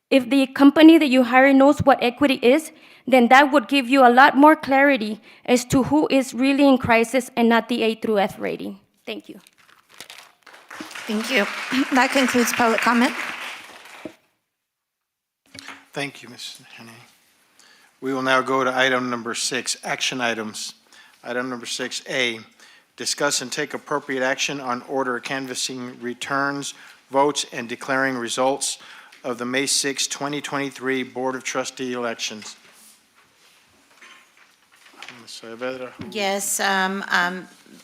If the company that you hire knows what equity is, then that would give you a lot more clarity as to who is really in crisis and not the A through F rating. Thank you. Thank you. That concludes public comment. Thank you, Ms. Henne. We will now go to item number 6, action items. Item number 6A, discuss and take appropriate action on order canvassing returns, votes, and declaring results of the May 6, 2023 Board of Trustee elections. Ms. Saavedra. Yes,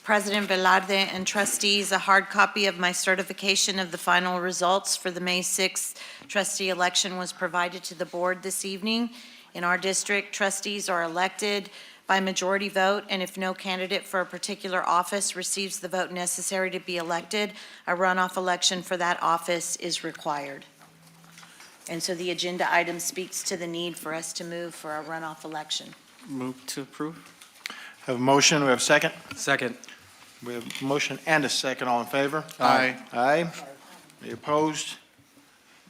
President Velarde and trustees, a hard copy of my certification of the final results for the May 6th trustee election was provided to the board this evening. In our district, trustees are elected by majority vote, and if no candidate for a particular office receives the vote necessary to be elected, a runoff election for that office is required. And so the agenda item speaks to the need for us to move for a runoff election. Move to approve. Have a motion, we have a second? Second. We have a motion and a second, all in favor? Aye. Aye. Any opposed?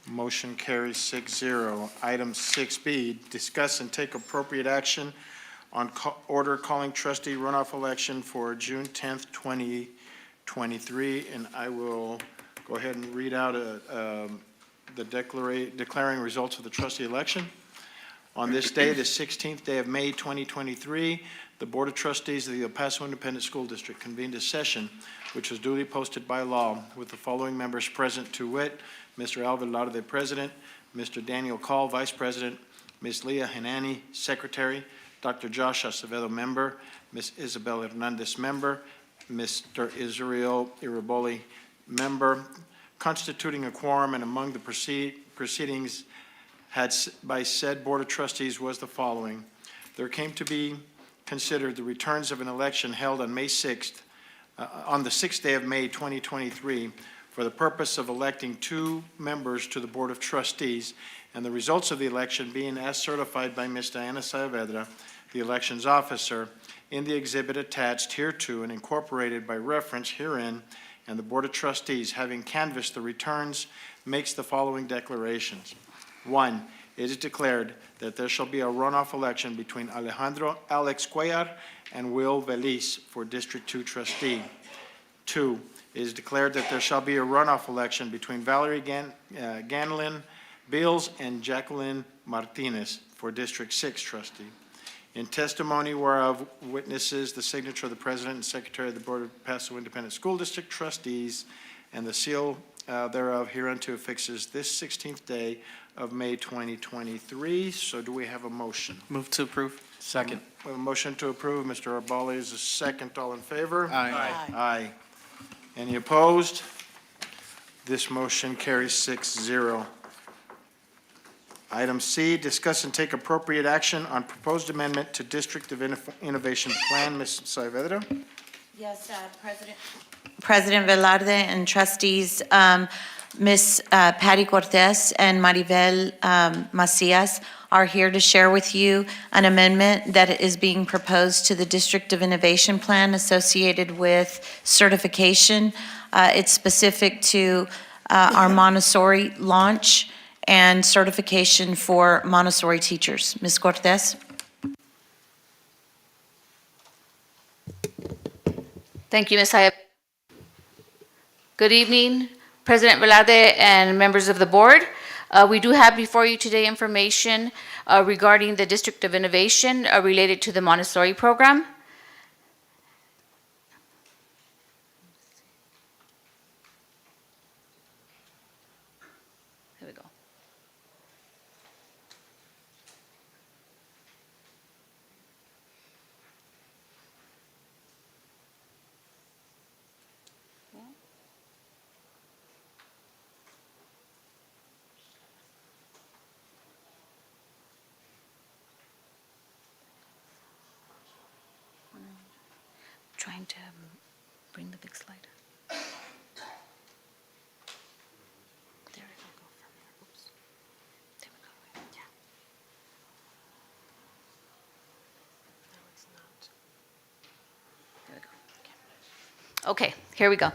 Motion carries 6-0. Item 6B, discuss and take appropriate action on order calling trustee runoff election for June 10th, 2023, and I will go ahead and read out the declaring results of the trustee election. On this day, the 16th day of May, 2023, the Board of Trustees of the El Paso Independent School District convened a session which was duly posted by law with the following members present, to wit, Mr. Al Velarde, President, Mr. Daniel Call, Vice President, Ms. Leah Hanani, Secretary, Dr. Josh Acevedo, Member, Ms. Isabel Hernandez, Member, Mr. Israel Iraboli, Member, constituting a quorum, and among the proceedings had by said Board of Trustees was the following. There came to be considered the returns of an election held on May 6th, on the 6th day of May 2023, for the purpose of electing 2 members to the Board of Trustees, and the results of the election being as certified by Ms. Diana Saavedra, the elections officer, in the exhibit attached hereto and incorporated by reference herein, and the Board of Trustees, having canvassed the returns, makes the following declarations. 1, it is declared that there shall be a runoff election between Alejandro Alex Cuellar and Will Veliz for District 2 trustee. 2, it is declared that there shall be a runoff election between Valerie Ganlin Beals and Jacqueline Martinez for District 6 trustee. In testimony whereof witnesses the signature of the President and Secretary of the Board of Paso Independent School District Trustees, and the seal thereof hereunto affixes this 16th day of May 2023. So do we have a motion? Move to approve. Second. We have a motion to approve. Mr. Arbali is a second. All in favor? Aye. Aye. Any opposed? This motion carries 6-0. Item C, discuss and take appropriate action on proposed amendment to District of Innovation Plan. Ms. Saavedra? Yes, President Velarde and trustees, Ms. Patty Cortez and Maribel Macias are here to share with you an amendment that is being proposed to the District of Innovation Plan associated with certification. It's specific to our Montessori launch and certification for Montessori teachers. Ms. Cortez? Thank you, Ms. Hayab. Good evening, President Velarde and members of the board. We do have before you today information regarding the District of Innovation related to the Montessori program. Here we go. Trying to bring the big slide. There we go. Go from there. Oops. There we go. Yeah. No, it's not. There we go. Okay, here we go.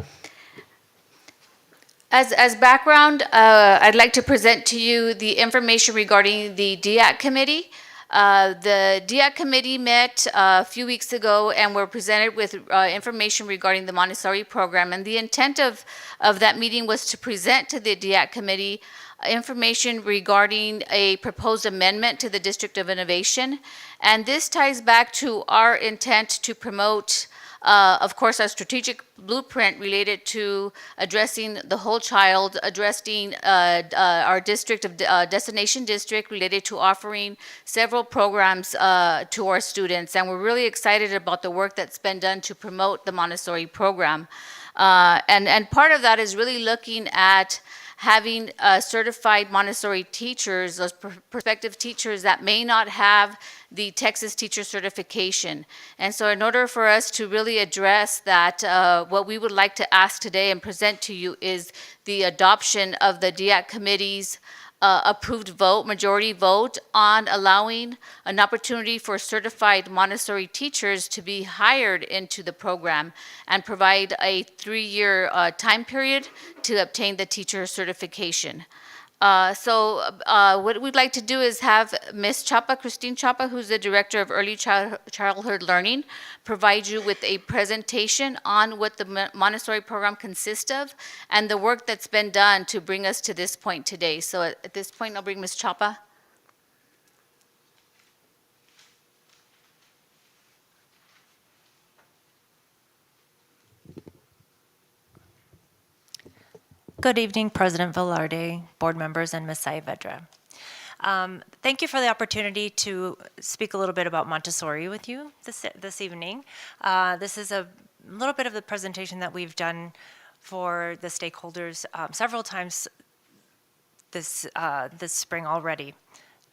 As background, I'd like to present to you the information regarding the DIAC committee. The DIAC committee met a few weeks ago and were presented with information regarding the Montessori program. And the intent of that meeting was to present to the DIAC committee information regarding a proposed amendment to the District of Innovation. And this ties back to our intent to promote, of course, our strategic blueprint related to addressing the whole child, addressing our district of destination district related to offering several programs to our students. And we're really excited about the work that's been done to promote the Montessori program. And part of that is really looking at having certified Montessori teachers, those prospective teachers that may not have the Texas teacher certification. And so in order for us to really address that, what we would like to ask today and present to you is the adoption of the DIAC committee's approved vote, majority vote, on allowing an opportunity for certified Montessori teachers to be hired into the program and provide a 3-year time period to obtain the teacher certification. What we'd like to do is have Ms. Chapa, Christine Chapa, who's the Director of Early Childhood Learning, provide you with a presentation on what the Montessori program consists of and the work that's been done to bring us to this point today. So at this point, I'll bring Ms. Chapa. Good evening, President Velarde, board members, and Ms. Saavedra. Thank you for the opportunity to speak a little bit about Montessori with you this evening. This is a little bit of the presentation that we've done for the stakeholders several times this spring already.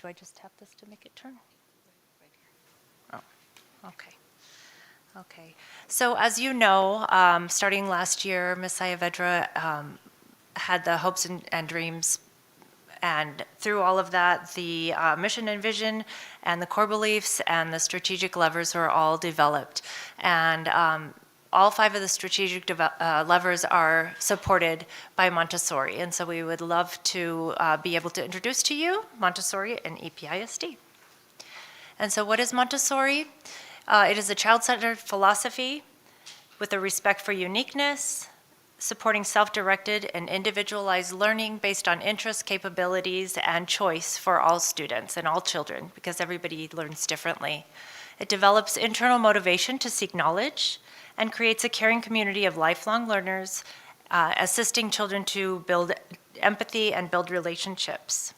Do I just tap this to make it turn? Oh, okay. Okay. So as you know, starting last year, Ms. Saavedra had the hopes and dreams, and through all of that, the mission and vision and the core beliefs and the strategic levers were all developed. And all 5 of the strategic levers are supported by Montessori. And so we would love to be able to introduce to you Montessori and EPISD. And so what is Montessori? It is a child-centered philosophy with a respect for uniqueness, supporting self-directed and individualized learning based on interests, capabilities, and choice for all students and all children, because everybody learns differently. It develops internal motivation to seek knowledge and creates a caring community of lifelong learners, assisting children to build empathy and build relationships.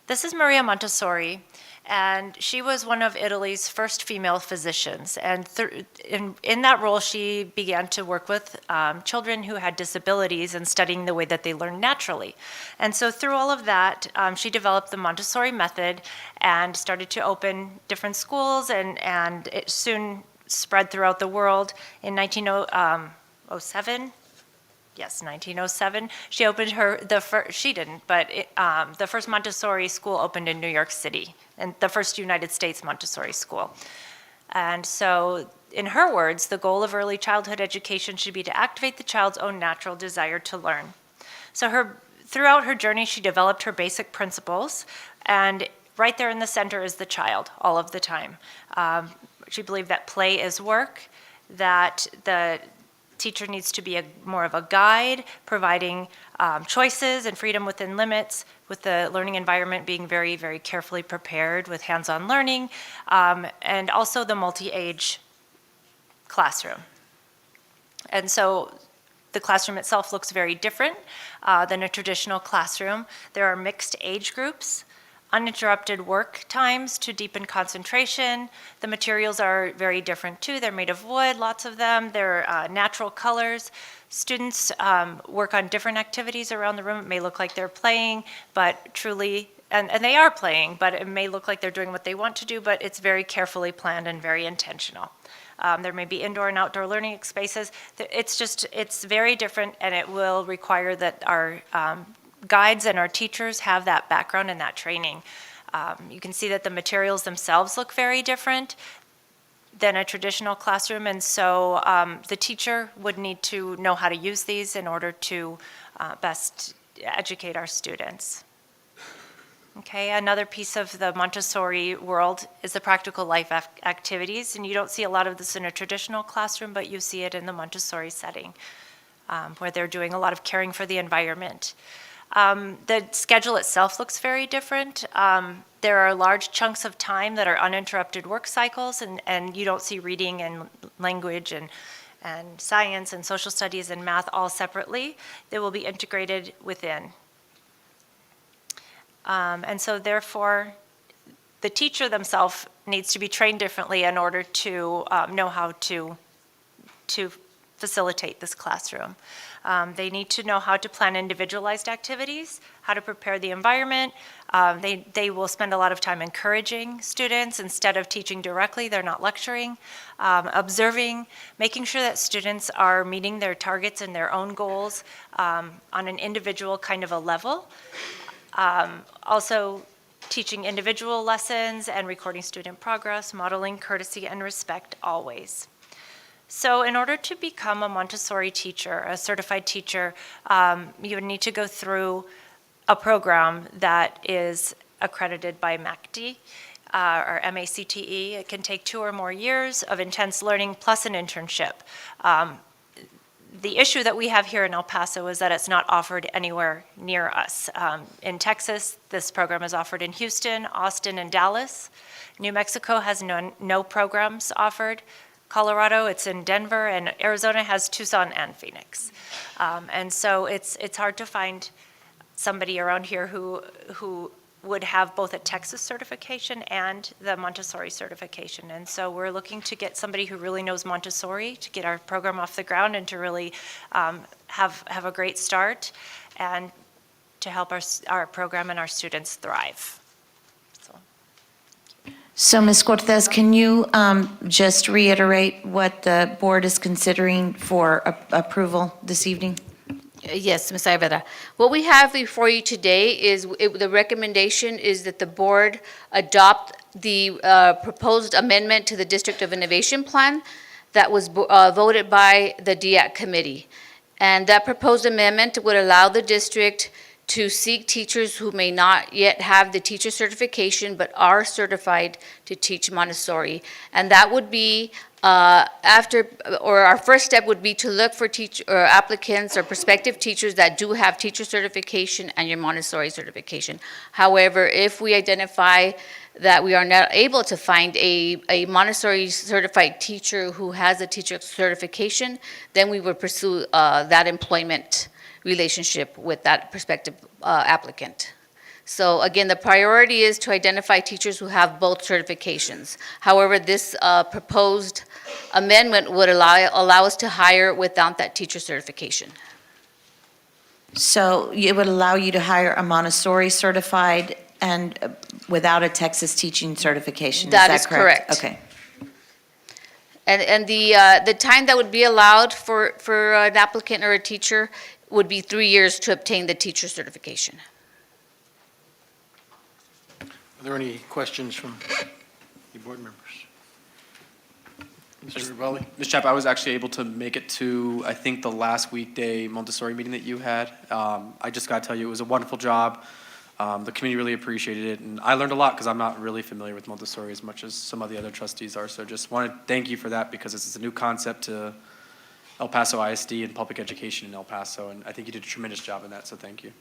This is Maria Montessori, and she was one of Italy's first female physicians. And in that role, she began to work with children who had disabilities and studying the way that they learn naturally. And so through all of that, she developed the Montessori method and started to open different schools, and it soon spread throughout the world. In 1907, yes, 1907. She opened she didn't, but the first Montessori school opened in New York City, and the first United States Montessori school. And so, in her words, the goal of early childhood education should be to activate the child's own natural desire to learn. So throughout her journey, she developed her basic principles, and right there in the center is the child all of the time. She believed that play is work, that the teacher needs to be more of a guide, providing choices and freedom within limits, with the learning environment being very, very carefully prepared with hands-on learning, and also the multi-age classroom. And so the classroom itself looks very different than a traditional classroom. There are mixed age groups, uninterrupted work times to deepen concentration. The materials are very different too. They're made of wood, lots of them. They're natural colors. Students work on different activities around the room. It may look like they're playing, but truly, and they are playing, but it may look like they're doing what they want to do, but it's very carefully planned and very intentional. There may be indoor and outdoor learning spaces. It's very different, and it will require that our guides and our teachers have that background and that training. You can see that the materials themselves look very different than a traditional classroom, and so the teacher would need to know how to use these in order to best educate our students. Okay, another piece of the Montessori world is the practical life activities, and you don't see a lot of this in a traditional classroom, but you see it in the Montessori setting, where they're doing a lot of caring for the environment. The schedule itself looks very different. There are large chunks of time that are uninterrupted work cycles, and you don't see reading and language and science and social studies and math all separately. They will be integrated within. And so therefore, the teacher themselves needs to be trained differently in order to know how to facilitate this classroom. They need to know how to plan individualized activities, how to prepare the environment. They will spend a lot of time encouraging students instead of teaching directly. They're not lecturing, observing, making sure that students are meeting their targets and their own goals on an individual kind of a level. Also, teaching individual lessons and recording student progress, modeling courtesy and respect always. So in order to become a Montessori teacher, a certified teacher, you would need to go through a program that is accredited by MACTE, or MACTE. It can take 2 or more years of intense learning plus an internship. The issue that we have here in El Paso is that it's not offered anywhere near us. In Texas, this program is offered in Houston, Austin, and Dallas. New Mexico has no programs offered. Colorado, it's in Denver, and Arizona has Tucson and Phoenix. And so it's hard to find somebody around here who would have both a Texas certification and the Montessori certification. And so we're looking to get somebody who really knows Montessori to get our program off the ground and to really have a great start and to help our program and our students thrive. So, Ms. Cortez, can you just reiterate what the board is considering for approval this evening? Yes, Ms. Ayala. What we have before you today is, the recommendation is that the board adopt the proposed amendment to the District of Innovation Plan that was voted by the DIAC committee. And that proposed amendment would allow the district to seek teachers who may not yet have the teacher certification but are certified to teach Montessori. And that would be our first step would be to look for applicants or prospective teachers that do have teacher certification and your Montessori certification. However, if we identify that we are not able to find a Montessori certified teacher who has a teacher certification, then we would pursue that employment relationship with that prospective applicant. So again, the priority is to identify teachers who have both certifications. However, this proposed amendment would allow us to hire without that teacher certification. So it would allow you to hire a Montessori certified and without a Texas teaching certification, is that correct? That is correct. Okay. And the time that would be allowed for an applicant or a teacher would be 3 years to obtain the teacher certification. Are there any questions from the board members? Mr. Ribelli? Ms. Chap, I was actually able to make it to, I think, the last weekday Montessori meeting that you had. I just got to tell you, it was a wonderful job. The committee really appreciated it, and I learned a lot because I'm not really familiar with Montessori as much as some of the other trustees are. So just want to thank you for that because this is a new concept to El Paso ISD and public education in El Paso, and I think you did a tremendous job in that, so thank you.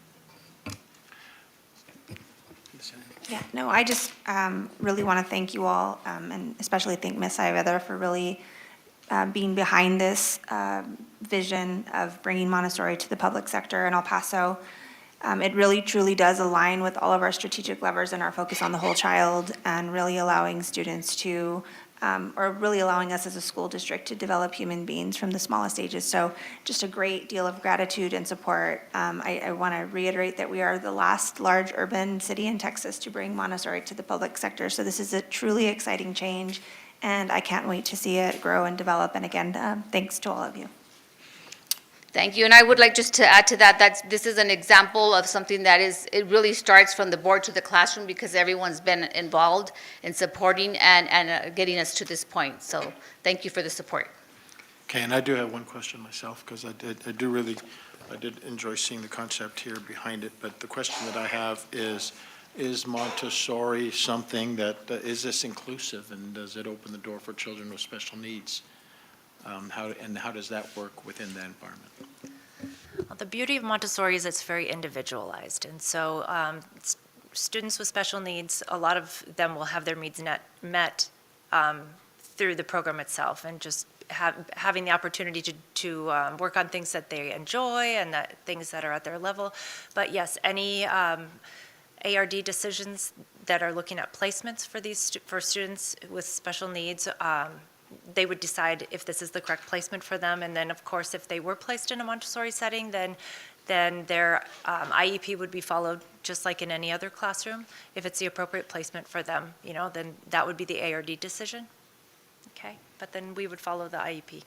Yeah, no, I just really want to thank you all, and especially thank Ms. Ayala for really being behind this vision of bringing Montessori to the public sector in El Paso. It really, truly does align with all of our strategic levers and our focus on the whole child and really allowing students to, or really allowing us as a school district to develop human beings from the smallest ages. So just a great deal of gratitude and support. I want to reiterate that we are the last large urban city in Texas to bring Montessori to the public sector. So this is a truly exciting change, and I can't wait to see it grow and develop. And again, thanks to all of you. Thank you, and I would like just to add to that, this is an example of something that it really starts from the board to the classroom because everyone's been involved in supporting and getting us to this point. So thank you for the support. Okay, and I do have one question myself because I did enjoy seeing the concept here behind it. But the question that I have is Montessori something that, is this inclusive and does it open the door for children with special needs? How does that work within that environment? Well, the beauty of Montessori is it's very individualized. And so students with special needs, a lot of them will have their needs met through the program itself and just having the opportunity to work on things that they enjoy and things that are at their level. But yes, any ARD decisions that are looking at placements for students with special needs, they would decide if this is the correct placement for them. And then, of course, if they were placed in a Montessori setting, then their IEP would be followed just like in any other classroom. If it's the appropriate placement for them, then that would be the ARD decision. Okay, but then we would follow the IEP.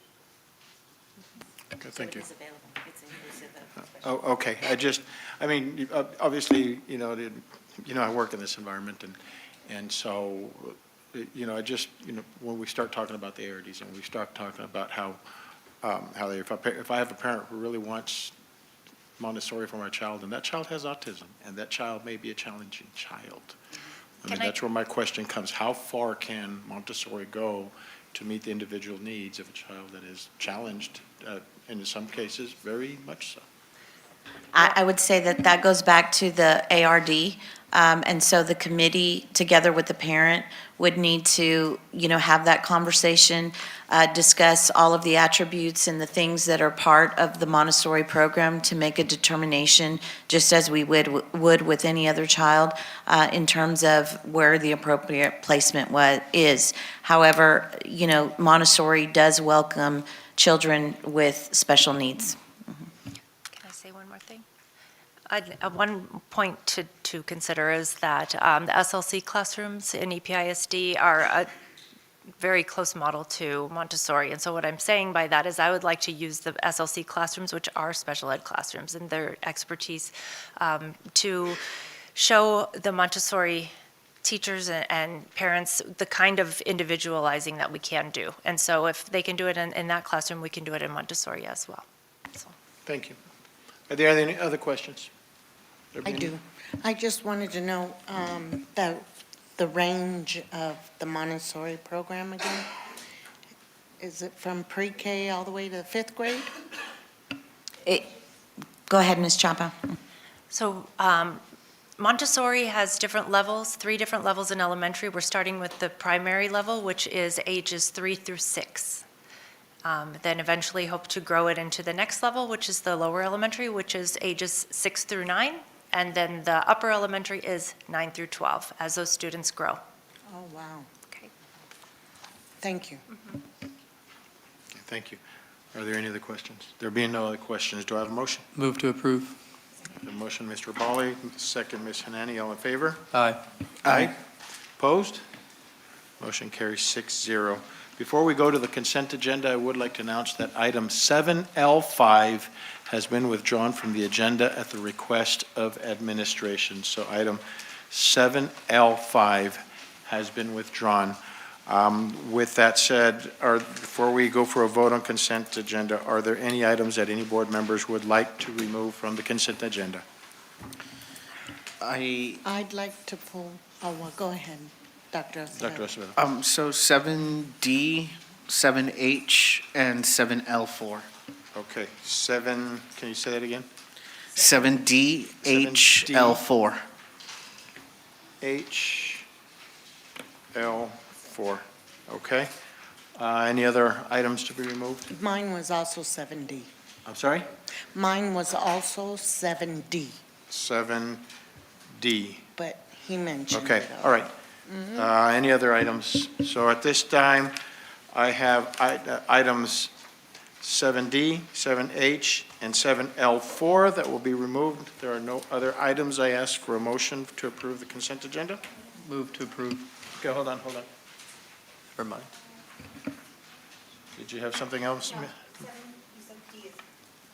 Okay, thank you. It's available. It's Oh, okay, I mean, obviously, I work in this environment, and so, when we start talking about the ARDs, and we start talking about how if I have a parent who really wants Montessori for my child, and that child has autism, and that child may be a challenging child. That's where my question comes, how far can Montessori go to meet the individual needs of a child that is challenged, and in some cases, very much so? I would say that goes back to the ARD. And so the committee, together with the parent, would need to, have that conversation, discuss all of the attributes and the things that are part of the Montessori program to make a determination, just as we would with any other child, in terms of where the appropriate placement is. However, Montessori does welcome children with special needs. Can I say one more thing? One point to consider is that the SLC classrooms in EPISD are a very close model to Montessori. And so what I'm saying by that is I would like to use the SLC classrooms, which are special ed classrooms, and their expertise to show the Montessori teachers and parents the kind of individualizing that we can do. And so if they can do it in that classroom, we can do it in Montessori as well. So. Thank you. Are there any other questions? I do. I just wanted to know the range of the Montessori program again. Is it from pre-K all the way to fifth grade? Go ahead, Ms. Chapa. So Montessori has different levels, 3 different levels in elementary. We're starting with the primary level, which is ages 3 through 6. Then eventually hope to grow it into the next level, which is the lower elementary, which is ages 6 through 9. And then the upper elementary is 9 through 12, as those students grow. Oh, wow. Okay. Thank you. Thank you. Are there any other questions? There being no other questions, do I have a motion? Move to approve. The motion, Mr. Bali, second, Ms. Hanani, all in favor? Aye. Aye. Opposed? Motion carries 6-0. Before we go to the consent agenda, I would like to announce that item 7L5 has been withdrawn from the agenda at the request of administration. So item 7L5 has been withdrawn. With that said, before we go for a vote on consent agenda, are there any items that any board members would like to remove from the consent agenda? I'd like to pull, well, go ahead, Dr. Acevedo. Dr. Acevedo. So 7D, 7H, and 7L4. Okay, can you say that again? 7D, H, 7D. L4. H, L4, okay. Any other items to be removed? Mine was also 7D. I'm sorry? Mine was also 7D, 7D. but he mentioned Okay, it. all right. Any other items? So at this time, I have items 7D, 7H, and 7L4 that will be removed. There are no other items. I ask for a motion to approve the consent agenda. Move to approve. Okay, hold on. Never mind. Did you have something else?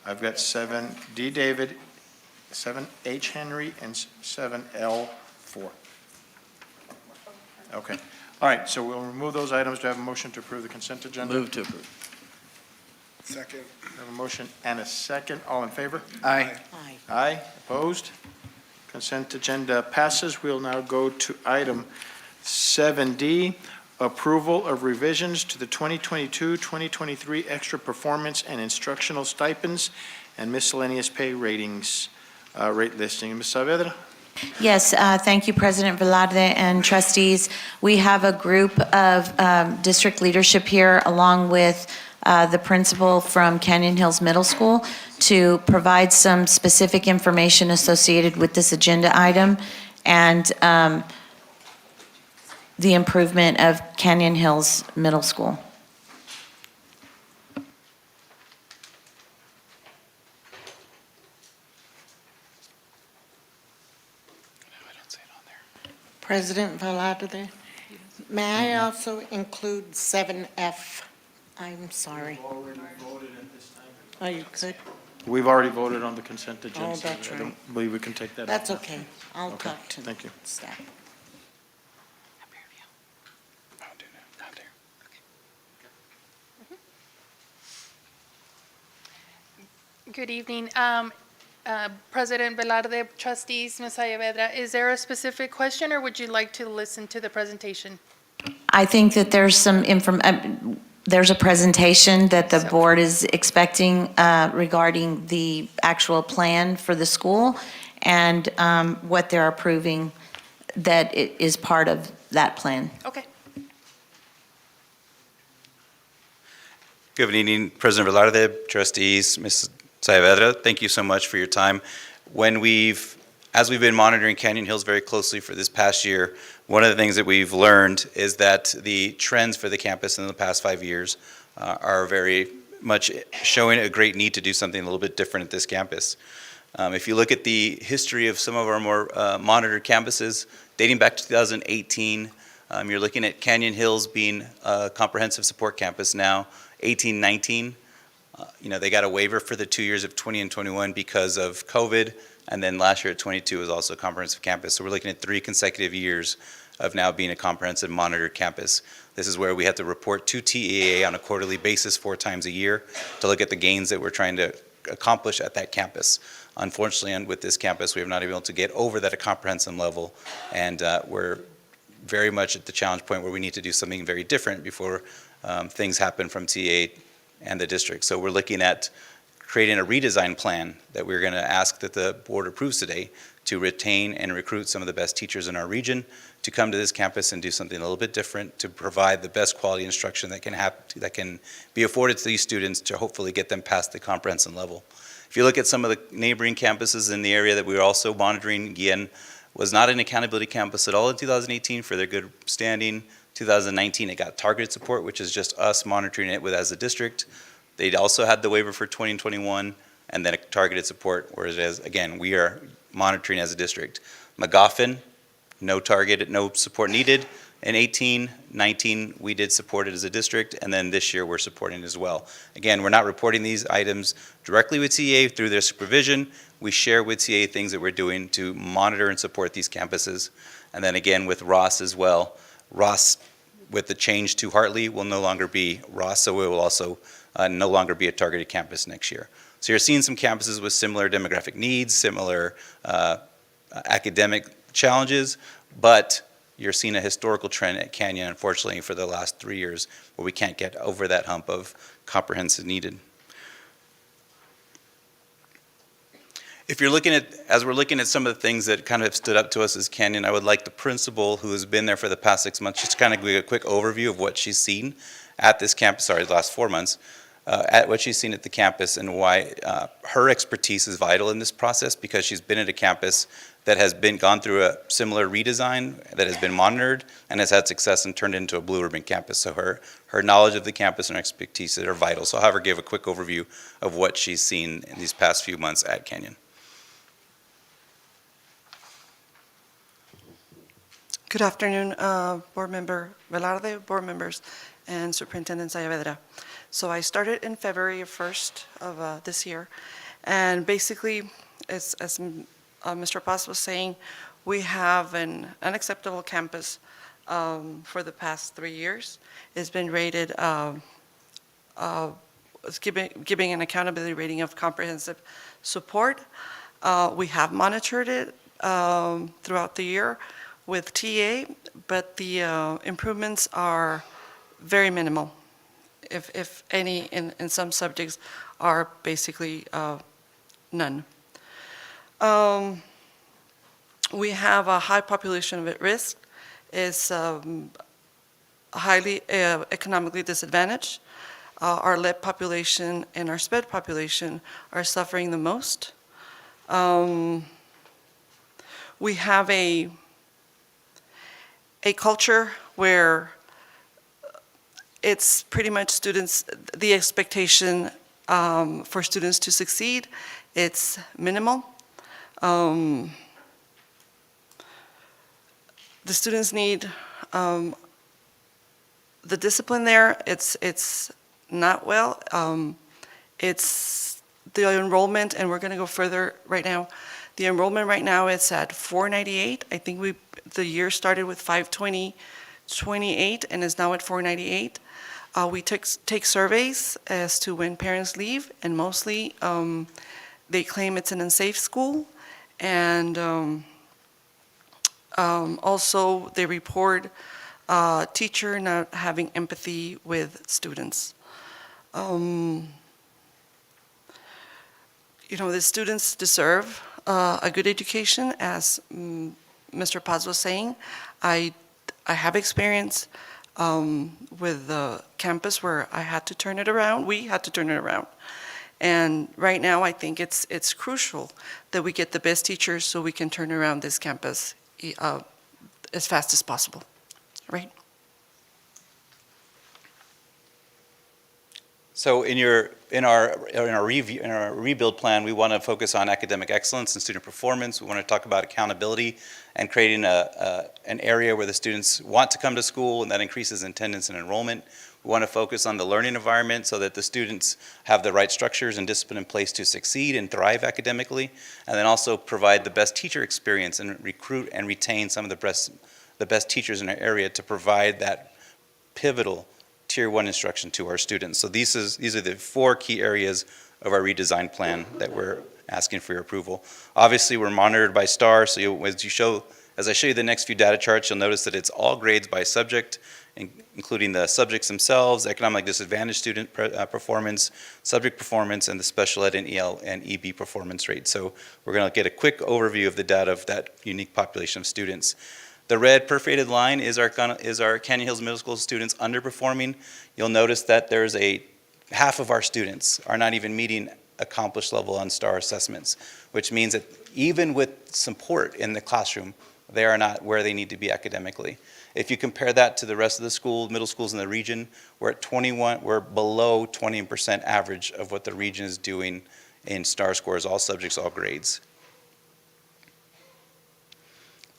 I've got 7D David, 7H Henry, and 7L4. Okay. All right, so we'll remove those items. Do I have a motion to approve the consent agenda? Move to approve. Second. I have a motion and a second. All in favor? Aye. Aye. Aye. Opposed? Consent agenda passes. We'll now go to item 7D, approval of revisions to the 2022-2023 extra performance and instructional stipends and miscellaneous pay ratings, rate listing. Ms. Saavedra? Yes, thank you, President Velarde and trustees. We have a group of district leadership here, along with the principal from Canyon Hills Middle School, to provide some specific information associated with this agenda item and the improvement of Canyon Hills Middle School. President Velarde, may I also include 7F? I'm sorry. Already voted at this time. Oh, you could? We've already voted on the consent agenda. Oh, so that's I don't right. believe we can take that up. That's okay. I'll Okay, talk to thank you. staff. Good evening. President Velarde, trustees, Ms. Ayavedra, is there a specific question or would you like to listen to the presentation? I think that there's there's a presentation that the board is expecting regarding the actual plan for the school and what they're approving that is part of that plan. Okay. Good evening, President Velarde, trustees, Ms. Saavedra. Thank you so much for your time. As we've been monitoring Canyon Hills very closely for this past year, one of the things that we've learned is that the trends for the campus in the past 5 years are very much showing a great need to do something a little bit different at this campus. If you look at the history of some of our more monitored campuses, dating back to 2018, you're looking at Canyon Hills being a comprehensive support campus now, 18-19. They got a waiver for the 2 years of 20 and 21 because of COVID, and then last year at 22 was also a comprehensive campus. So we're looking at 3 consecutive years of now being a comprehensive monitored campus. This is where we have to report to TEA on a quarterly basis 4 times a year to look at the gains that we're trying to accomplish at that campus. Unfortunately, with this campus, we have not been able to get over that comprehensive level, and we're very much at the challenge point where we need to do something very different before things happen from TEA and the district. So we're looking at creating a redesign plan that we're going to ask that the board approves today to retain and recruit some of the best teachers in our region to come to this campus and do something a little bit different to provide the best quality instruction that can be afforded to these students to hopefully get them past the comprehensive level. If you look at some of the neighboring campuses in the area that we were also monitoring, again, was not an accountability campus at all in 2018 for their good standing. 2019, it got targeted support, which is just us monitoring it as a district. They also had the waiver for 2021, and then a targeted support, whereas, again, we are monitoring as a district. McGoffin, no target, no support needed. In 18, 19, we did support it as a district, and then this year we're supporting it as well. Again, we're not reporting these items directly with CA through their supervision. We share with CA things that we're doing to monitor and support these campuses. And then again with Ross as well. Ross, with the change to Hartley, will no longer be Ross, so it will also no longer be a targeted campus next year. So you're seeing some campuses with similar demographic needs, similar academic challenges, but you're seeing a historical trend at Canyon, unfortunately, for the last 3 years, where we can't get over that hump of comprehensive needed. If you're looking at, as we're looking at some of the things that kind of stood up to us as Canyon, I would like the principal who has been there for the past 6 months, just kind of give a quick overview of what she's seen at this campus, the last 4 months, at what she's seen at the campus and why her expertise is vital in this process, because she's been at a campus that has gone through a similar redesign, that has been monitored and has had success and turned into a blue ribbon campus. So her knowledge of the campus and expertise are vital. So I'll have her give a quick overview of what she's seen in these past few months at Canyon. Good afternoon, Board Member Velarde, board members, and Superintendent Saavedra. So I started in February 1st of this year, and basically, as Mr. Paz was saying, we have an unacceptable campus for the past 3 years. It's been rated, giving an accountability rating of comprehensive support. We have monitored it throughout the year with TA, but the improvements are very minimal, if any, in some subjects are basically none. We have a high population of at risk, is highly economically disadvantaged. Our LEP population and our SPED population are suffering the most. We have a culture where it's pretty much students, the expectation for students to succeed, it's minimal. The students need the discipline there. It's not well. the enrollment, and we're going to go further right now. The enrollment right now is at 498. I think the year started with 528 and is now at 498. We take surveys as to when parents leave, and mostly they claim it's an unsafe school, and also they report teacher not having empathy with students. The students deserve a good education, as Mr. Paso was saying. I have experience with the campus where I had to turn it around. We had to turn it around. And right now, I think it's crucial that we get the best teachers so we can turn around this campus as fast as possible, right? So in our rebuild plan, we want to focus on academic excellence and student performance. We want to talk about accountability and creating an area where the students want to come to school, and that increases attendance and enrollment. We want to focus on the learning environment so that the students have the right structures and discipline in place to succeed and thrive academically, and then also provide the best teacher experience and recruit and retain some of the best teachers in our area to provide that pivotal Tier 1 instruction to our students. So these are the 4 key areas of our redesign plan that we're asking for your approval. Obviously, we're monitored by STAR, so as I show you the next few data charts, you'll notice that it's all grades by subject, including the subjects themselves, economic disadvantaged student performance, subject performance, and the special ed and EL and EB performance rate. So we're going to get a quick overview of the data of that unique population of students. The red perforated line is our Canyon Hills Middle School students underperforming. You'll notice that there's half of our students are not even meeting accomplished level on STAR assessments, which means that even with support in the classroom, they are not where they need to be academically. If you compare that to the rest of the middle schools in the region, we're below 20% average of what the region is doing in STAR scores, all subjects, all grades.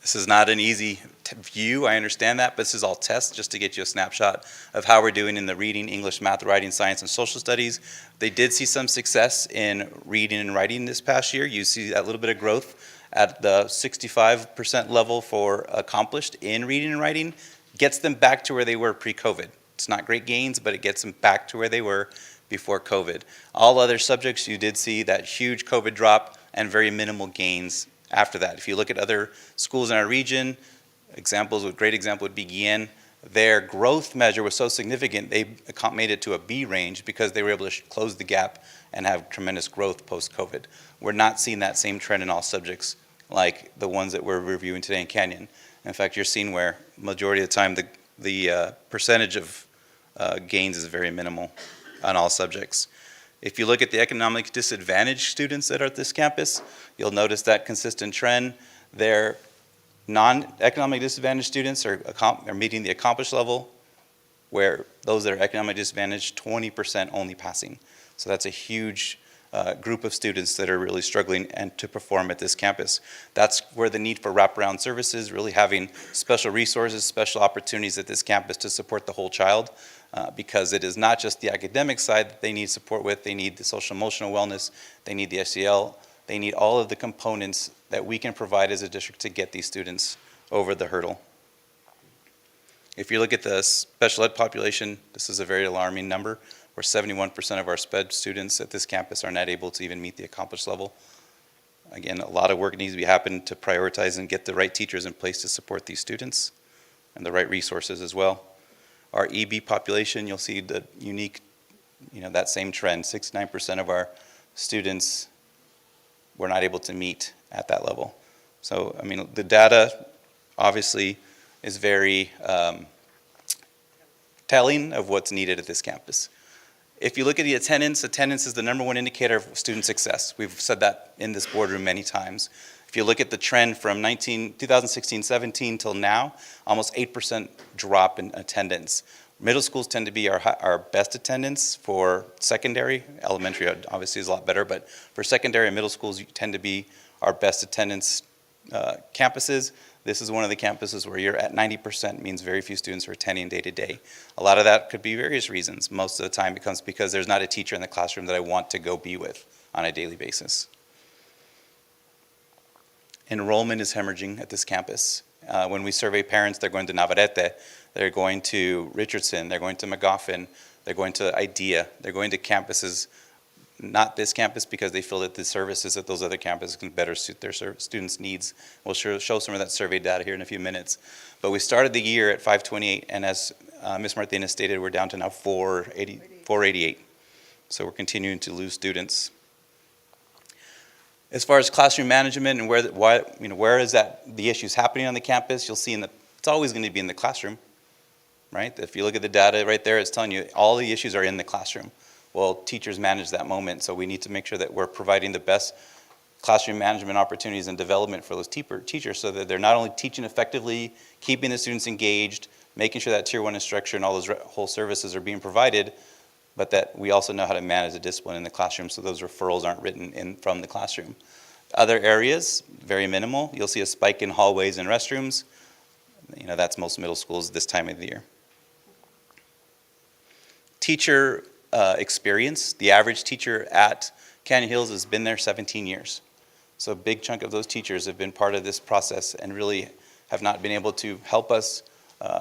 This is not an easy view, I understand that, but this is all tests just to get you a snapshot of how we're doing in the reading, English, math, writing, science, and social studies. They did see some success in reading and writing this past year. You see a little bit of growth at the 65% level for accomplished in reading and writing. Gets them back to where they were pre-COVID. It's not great gains, but it gets them back to where they were before COVID. All other subjects, you did see that huge COVID drop and very minimal gains after that. If you look at other schools in our region, a great example would be Guillen. Their growth measure was so significant, they made it to a B range because they were able to close the gap and have tremendous growth post-COVID. We're not seeing that same trend in all subjects like the ones that we're reviewing today in Canyon. In fact, you're seeing where majority of the time the percentage of gains is very minimal on all subjects. If you look at the economic disadvantaged students that are at this campus, you'll notice that consistent trend. Their non-economic disadvantaged students are meeting the accomplished level, where those that are economically disadvantaged, 20% only passing. So that's a huge group of students that are really struggling and to perform at this campus. That's where the need for wraparound services, really having special resources, special opportunities at this campus to support the whole child. Because it is not just the academic side that they need support with, they need the social emotional wellness, they need the SEL, they need all of the components that we can provide as a district to get these students over the hurdle. If you look at the special ed population, this is a very alarming number, where 71% of our SPED students at this campus are not able to even meet the accomplished level. Again, a lot of work needs to be happening to prioritize and get the right teachers in place to support these students and the right resources as well. Our EB population, you'll see the unique, that same trend. 69% of our students were not able to meet at that level. So, the data obviously is very telling of what's needed at this campus. If you look at the attendance is the #1 indicator of student success. We've said that in this boardroom many times. If you look at the trend from 2016-17 till now, almost 8% drop in attendance. Middle schools tend to be our best attendance for secondary. Elementary obviously is a lot better, but for secondary and middle schools, you tend to be our best attendance campuses. This is one of the campuses where you're at 90% means very few students are attending day to day. A lot of that could be various reasons. Most of the time it becomes because there's not a teacher in the classroom that I want to go be with. on a daily basis. Enrollment is hemorrhaging at this campus. When we survey parents, they're going to Navarrete, they're going to Richardson, they're going to McGoffin, they're going to IDEA, they're going to campuses, not this campus, because they feel that the services at those other campuses can better suit their students' needs. We'll show some of that survey data here in a few minutes. But we started the year at 528, and as Ms. Martinez stated, we're down to now 488. So we're continuing to lose students. As far as classroom management and where is that the issues happening on the campus, you'll see it's always going to be in the classroom, right? If you look at the data right there, it's telling you all the issues are in the classroom. Well, teachers manage that moment, so we need to make sure that we're providing the best classroom management opportunities and development for those teachers so that they're not only teaching effectively, keeping the students engaged, making sure that Tier 1 instruction and all those whole services are being provided, but that we also know how to manage the discipline in the classroom so those referrals aren't written in from the classroom. Other areas, very minimal. You'll see a spike in hallways and restrooms. That's most middle schools this time of the year. Teacher experience. The average teacher at Canyon Hills has been there 17 years. So a big chunk of those teachers have been part of this process and really have not been able to help us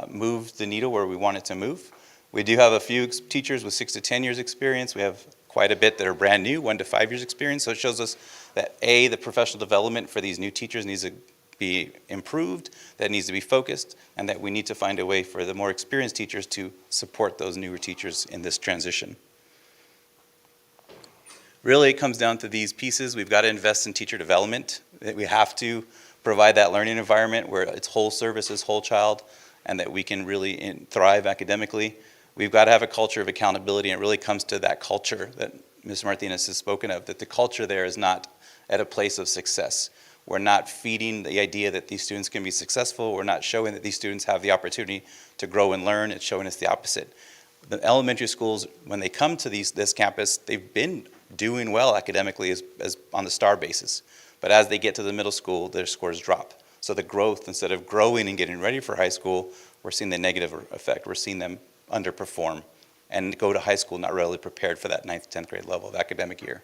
move the needle where we want it to move. We do have a few teachers with 6 to 10 years experience. We have quite a bit that are brand new, 1 to 5 years experience. So it shows us that the professional development for these new teachers needs to be improved, that needs to be focused, and that we need to find a way for the more experienced teachers to support those newer teachers in this transition. Really, it comes down to these pieces. We've got to invest in teacher development. We have to provide that learning environment where it's whole services, whole child, and that we can really thrive academically. We've got to have a culture of accountability, and it really comes to that culture that Ms. Martinez has spoken of, that the culture there is not at a place of success. We're not feeding the idea that these students can be successful. We're not showing that these students have the opportunity to grow and learn. It's showing us the opposite. The elementary schools, when they come to this campus, they've been doing well academically as on the star basis. But as they get to the middle school, their scores drop. So the growth, instead of growing and getting ready for high school, we're seeing the negative effect. We're seeing them underperform and go to high school not really prepared for that 9th, 10th grade level of academic year.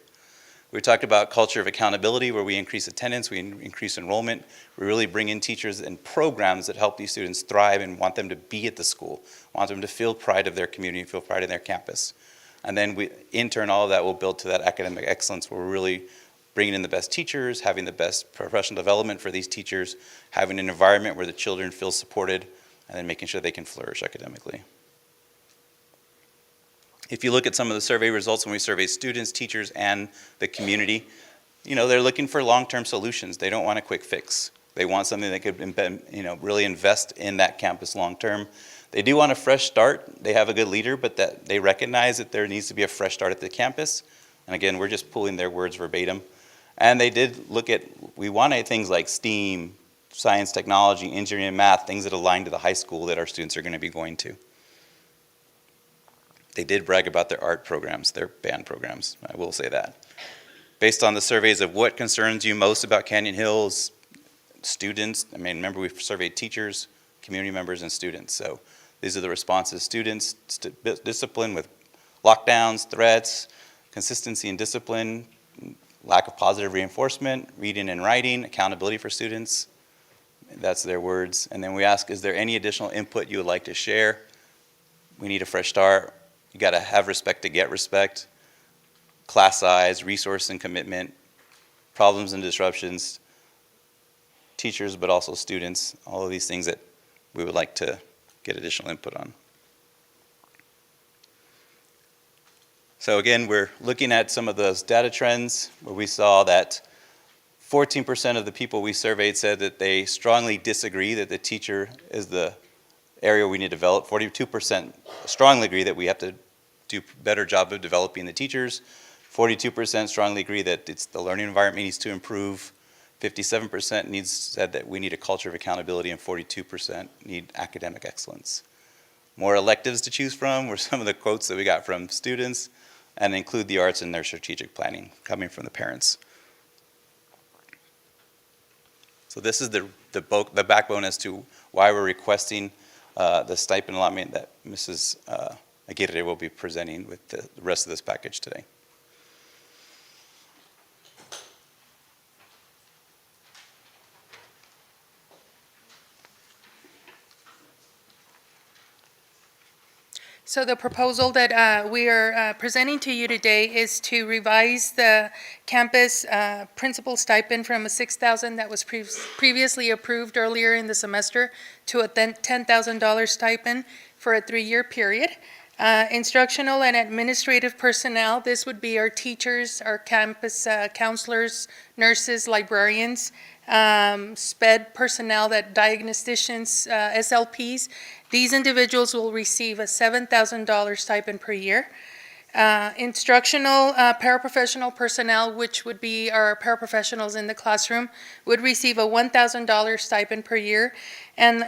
We talked about culture of accountability, where we increase attendance, we increase enrollment. We really bring in teachers and programs that help these students thrive and want them to be at the school, want them to feel pride of their community, feel pride in their campus. And then in turn, all of that will build to that academic excellence where we're really bringing in the best teachers, having the best professional development for these teachers, having an environment where the children feel supported, and then making sure they can flourish academically. If you look at some of the survey results when we survey students, teachers, and the community, they're looking for long-term solutions. They don't want a quick fix. They want something that could really invest in that campus long-term. They do want a fresh start. They have a good leader, but that they recognize that there needs to be a fresh start at the campus. And again, we're just pulling their words verbatim. And they did look at, we wanted things like STEAM, science, technology, engineering, and math, things that align to the high school that our students are going to be going to. They did brag about their art programs, their band programs, I will say that. Based on the surveys of what concerns you most about Canyon Hills, students, remember we've surveyed teachers, community members, and students. So these are the responses. Students, discipline with lockdowns, threats, consistency in discipline, lack of positive reinforcement, reading and writing, accountability for students. That's their words. And then we ask, is there any additional input you would like to share? We need a fresh start. You got to have respect to get respect. Class size, resource and commitment, problems and disruptions, teachers, but also students, all of these things that we would like to get additional input on. So again, we're looking at some of those data trends where we saw that 14% of the people we surveyed said that they strongly disagree that the teacher is the area we need to develop. 42% strongly agree that we have to do a better job of developing the teachers. 42% strongly agree that it's the learning environment needs to improve. 57% said that we need a culture of accountability, and 42% need academic excellence. More electives to choose from were some of the quotes that we got from students, and include the arts in their strategic planning, coming from the parents. So this is the backbone as to why we're requesting the stipend allotment that Mrs. Aguirre will be presenting with the rest of this package today. So the proposal that we are presenting to you today is to revise the campus principal stipend from a $6,000 that was previously approved earlier in the semester to a $10,000 stipend for a 3-year period. Instructional and administrative personnel, this would be our teachers, our campus counselors, nurses, librarians, SPED personnel, that diagnosticians, SLPs. These individuals will receive a $7,000 stipend per year. Instructional paraprofessional personnel, which would be our paraprofessionals in the classroom, would receive a $1,000 stipend per year. And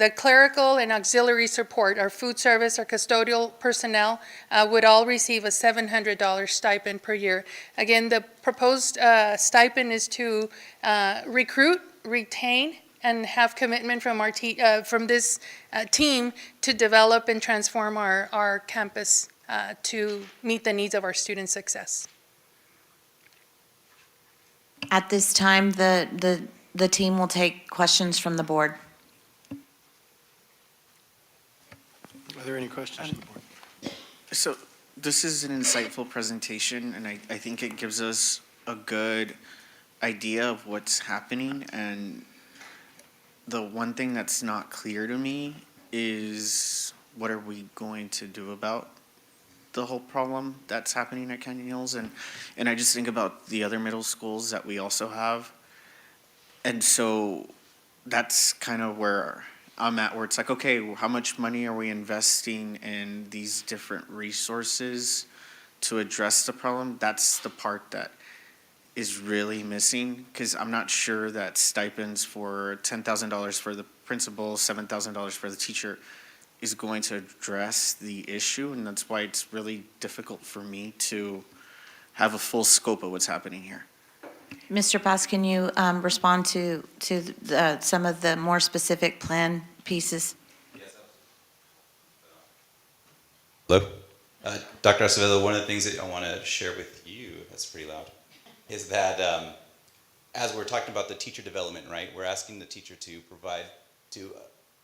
the clerical and auxiliary support, our food service, our custodial personnel, would all receive a $700 stipend per year. Again, the proposed stipend is to recruit, retain, and have commitment from from this team to develop and transform our campus to meet the needs of our student success. At this time, the team will take questions from the board. Are there any questions on the board? So this is an insightful presentation, and I think it gives us a good idea of what's happening. And the one thing that's not clear to me is what are we going to do about the whole problem that's happening at Canyon Hills? And I just think about the other middle schools that we also have. And so that's kind of where I'm at, where it's like, okay, how much money are we investing in these different resources to address the problem? That's the part that is really missing, because I'm not sure that stipends for $10,000 for the principal, $7,000 for the teacher is going to address the issue, and that's why it's really difficult for me to have a full scope of what's happening here. Mr. Paz, can you respond to some of the more specific plan pieces? Hello? Dr. Acevedo, one of the things that I want to share with you, that's pretty loud, is that as we're talking about the teacher development, right, we're asking the teacher to provide, to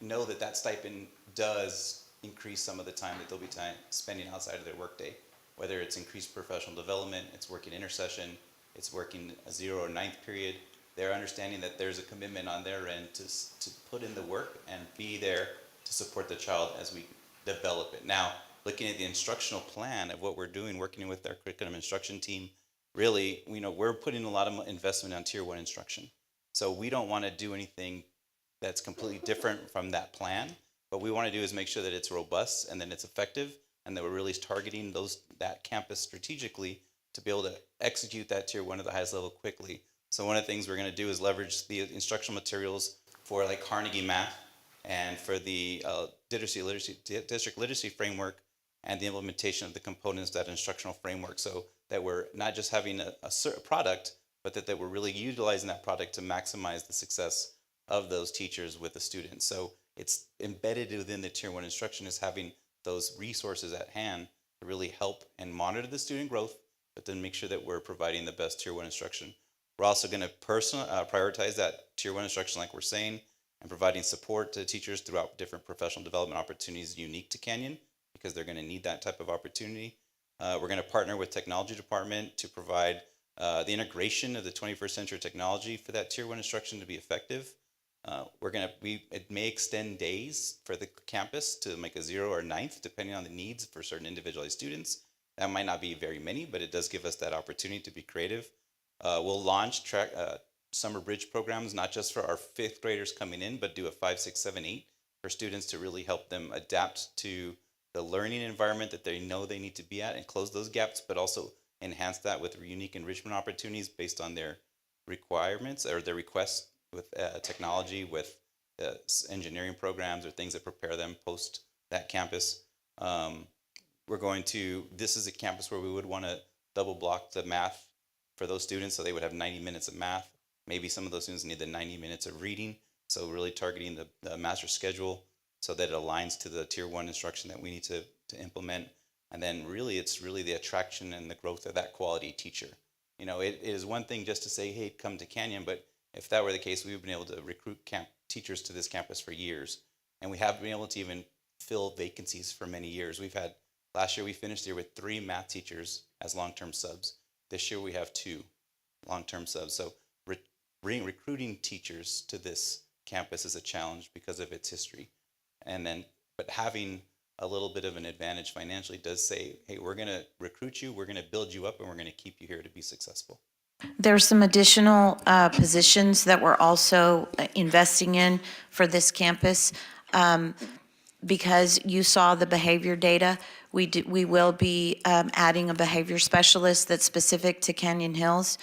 know that that stipend does increase some of the time that they'll be spending outside of their workday, whether it's increased professional development, it's working intercession, it's working a 0 or 9th period. They're understanding that there's a commitment on their end to put in the work and be there to support the child as we develop it. Now, looking at the instructional plan of what we're doing, working with our curriculum instruction team, really, we're putting a lot of investment on Tier 1 instruction. So we don't want to do anything that's completely different from that plan. What we want to do is make sure that it's robust and that it's effective, and that we're really targeting that campus strategically to be able to execute that Tier 1 at the highest level quickly. So one of the things we're going to do is leverage the instructional materials for like Carnegie Math and for the district literacy framework and the implementation of the components of that instructional framework, so that we're not just having a product, but that we're really utilizing that product to maximize the success of those teachers with the students. So it's embedded within the Tier 1 instruction is having those resources at hand to really help and monitor the student growth, but then make sure that we're providing the best Tier 1 instruction. We're also going to prioritize that Tier 1 instruction, like we're saying, and providing support to teachers throughout different professional development opportunities unique to Canyon, because they're going to need that type of opportunity. We're going to partner with technology department to provide the integration of the 21st century technology for that Tier 1 instruction to be effective. It may extend days for the campus to make a 0 or 9th, depending on the needs for certain individualized students. That might not be very many, but it does give us that opportunity to be creative. We'll launch summer bridge programs, not just for our 5th graders coming in, but do a 5, 6, 7, 8 for students to really help them adapt to the learning environment that they know they need to be at and close those gaps, but also enhance that with unique enrichment opportunities based on their requirements or their requests with technology, with engineering programs or things that prepare them post that campus. This is a campus where we would want to double block the math for those students, so they would have 90 minutes of math. Maybe some of those students need the 90 minutes of reading, so really targeting the master schedule so that it aligns to the Tier 1 instruction that we need to implement. And then it's really the attraction and the growth of that quality teacher. It is one thing just to say, hey, come to Canyon, but if that were the case, we've been able to recruit teachers to this campus for years. And we have been able to even fill vacancies for many years. Last year we finished the year with 3 math teachers as long-term subs. This year we have 2 long-term subs. So recruiting teachers to this campus is a challenge because of its history. But having a little bit of an advantage financially does say, hey, we're going to recruit you, we're going to build you up, and we're going to keep you here to be successful. There's some additional positions that we're also investing in for this campus. Because you saw the behavior data, we will be adding a behavior specialist that's specific to Canyon Hills.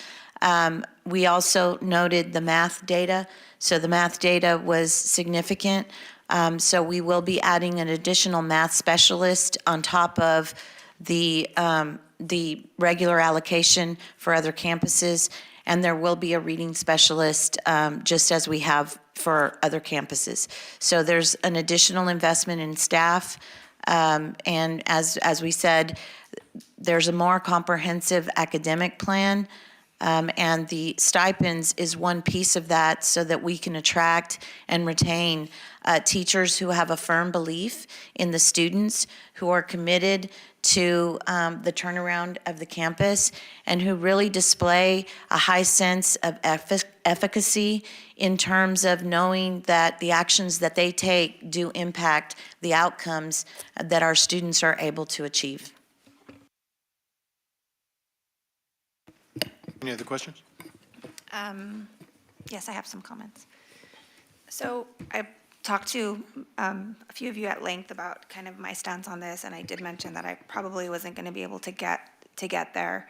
We also noted the math data. So the math data was significant. So we will be adding an additional math specialist on top of the regular allocation for other campuses. And there will be a reading specialist, just as we have for other campuses. So there's an additional investment in staff. And as we said, there's a more comprehensive academic plan. And the stipends is one piece of that so that we can attract and retain teachers who have a firm belief in the students, who are committed to the turnaround of the campus, and who really display a high sense of efficacy in terms of knowing that the actions that they take do impact the outcomes that our students are able to achieve. Any other questions? Yes, I have some comments. So I talked to a few of you at length about kind of my stance on this, and I did mention that I probably wasn't going to be able to get there.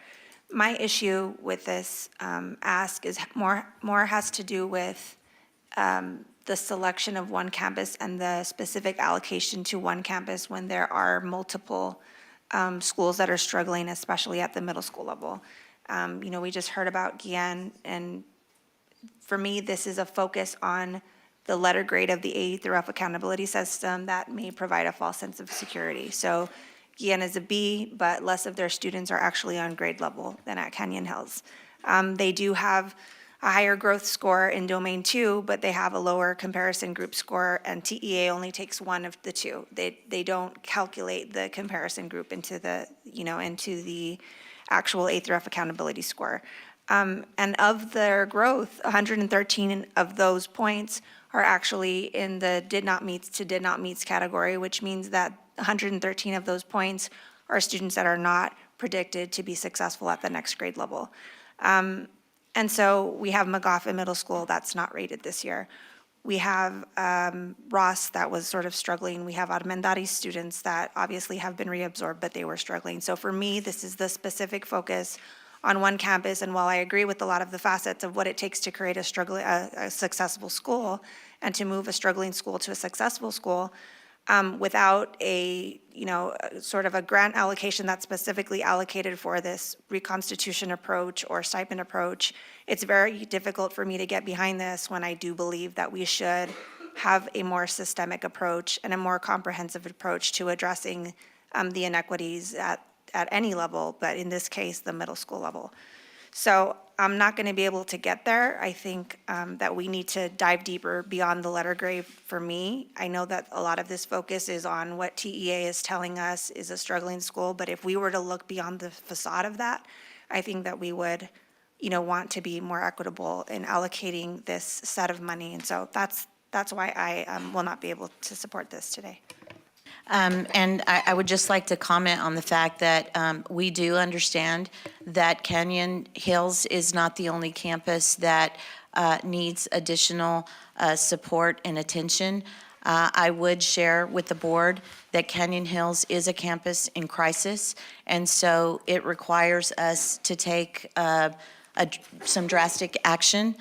My issue with this ask is more has to do with the selection of one campus and the specific allocation to one campus when there are multiple schools that are struggling, especially at the middle school level. We just heard about Guian, and for me, this is a focus on the letter grade of the A through F accountability system that may provide a false sense of security. So Guian is a B, but less of their students are actually on grade level than at Canyon Hills. They do have a higher growth score in domain 2, but they have a lower comparison group score, and TEA only takes one of the two. They don't calculate the comparison group into the actual A through F accountability score. And of their growth, 113 of those points are actually in the did not meets to did not meets category, which means that 113 of those points are students that are not predicted to be successful at the next grade level. And so we have McGoffin Middle School that's not rated this year. We have Ross that was sort of struggling. We have Armendariz students that obviously have been reabsorbed, but they were struggling. So for me, this is the specific focus on one campus. And while I agree with a lot of the facets of what it takes to create a successful school and to move a struggling school to a successful school, without a sort of a grant allocation that's specifically allocated for this reconstitution approach or stipend approach, it's very difficult for me to get behind this when I do believe that we should have a more systemic approach and a more comprehensive approach to addressing the inequities at any level, but in this case, the middle school level. So I'm not going to be able to get there. I think that we need to dive deeper beyond the letter grade for me. I know that a lot of this focus is on what TEA is telling us is a struggling school, but if we were to look beyond the facade of that, I think that we would, want to be more equitable in allocating this set of money. And so that's why I will not be able to support this today. And I would just like to comment on the fact that we do understand that Canyon Hills is not the only campus that needs additional support and attention. I would share with the board that Canyon Hills is a campus in crisis, and so it requires us to take some drastic action.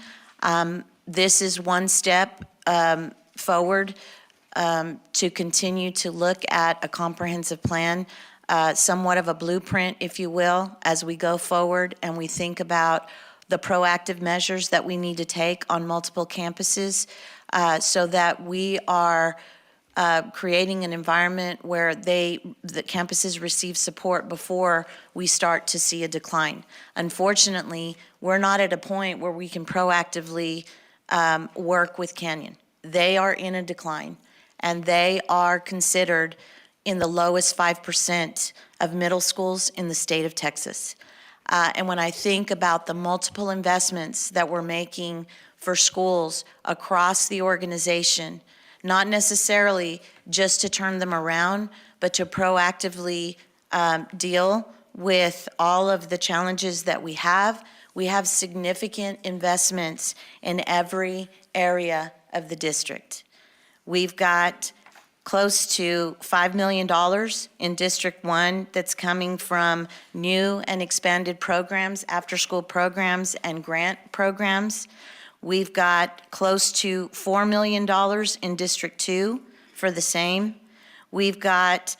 This is one step forward to continue to look at a comprehensive plan, somewhat of a blueprint, if you will, as we go forward and we think about the proactive measures that we need to take on multiple campuses so that we are creating an environment where the campuses receive support before we start to see a decline. Unfortunately, we're not at a point where we can proactively work with Canyon. They are in a decline. and they are considered in the lowest 5% of middle schools in the state of Texas. And when I think about the multiple investments that we're making for schools across the organization, not necessarily just to turn them around, but to proactively deal with all of the challenges that we have significant investments in every area of the district. We've got close to $5 million in District 1 that's coming from new and expanded programs, after-school programs, and grant programs. We've got close to $4 million in District 2 for the same. We've got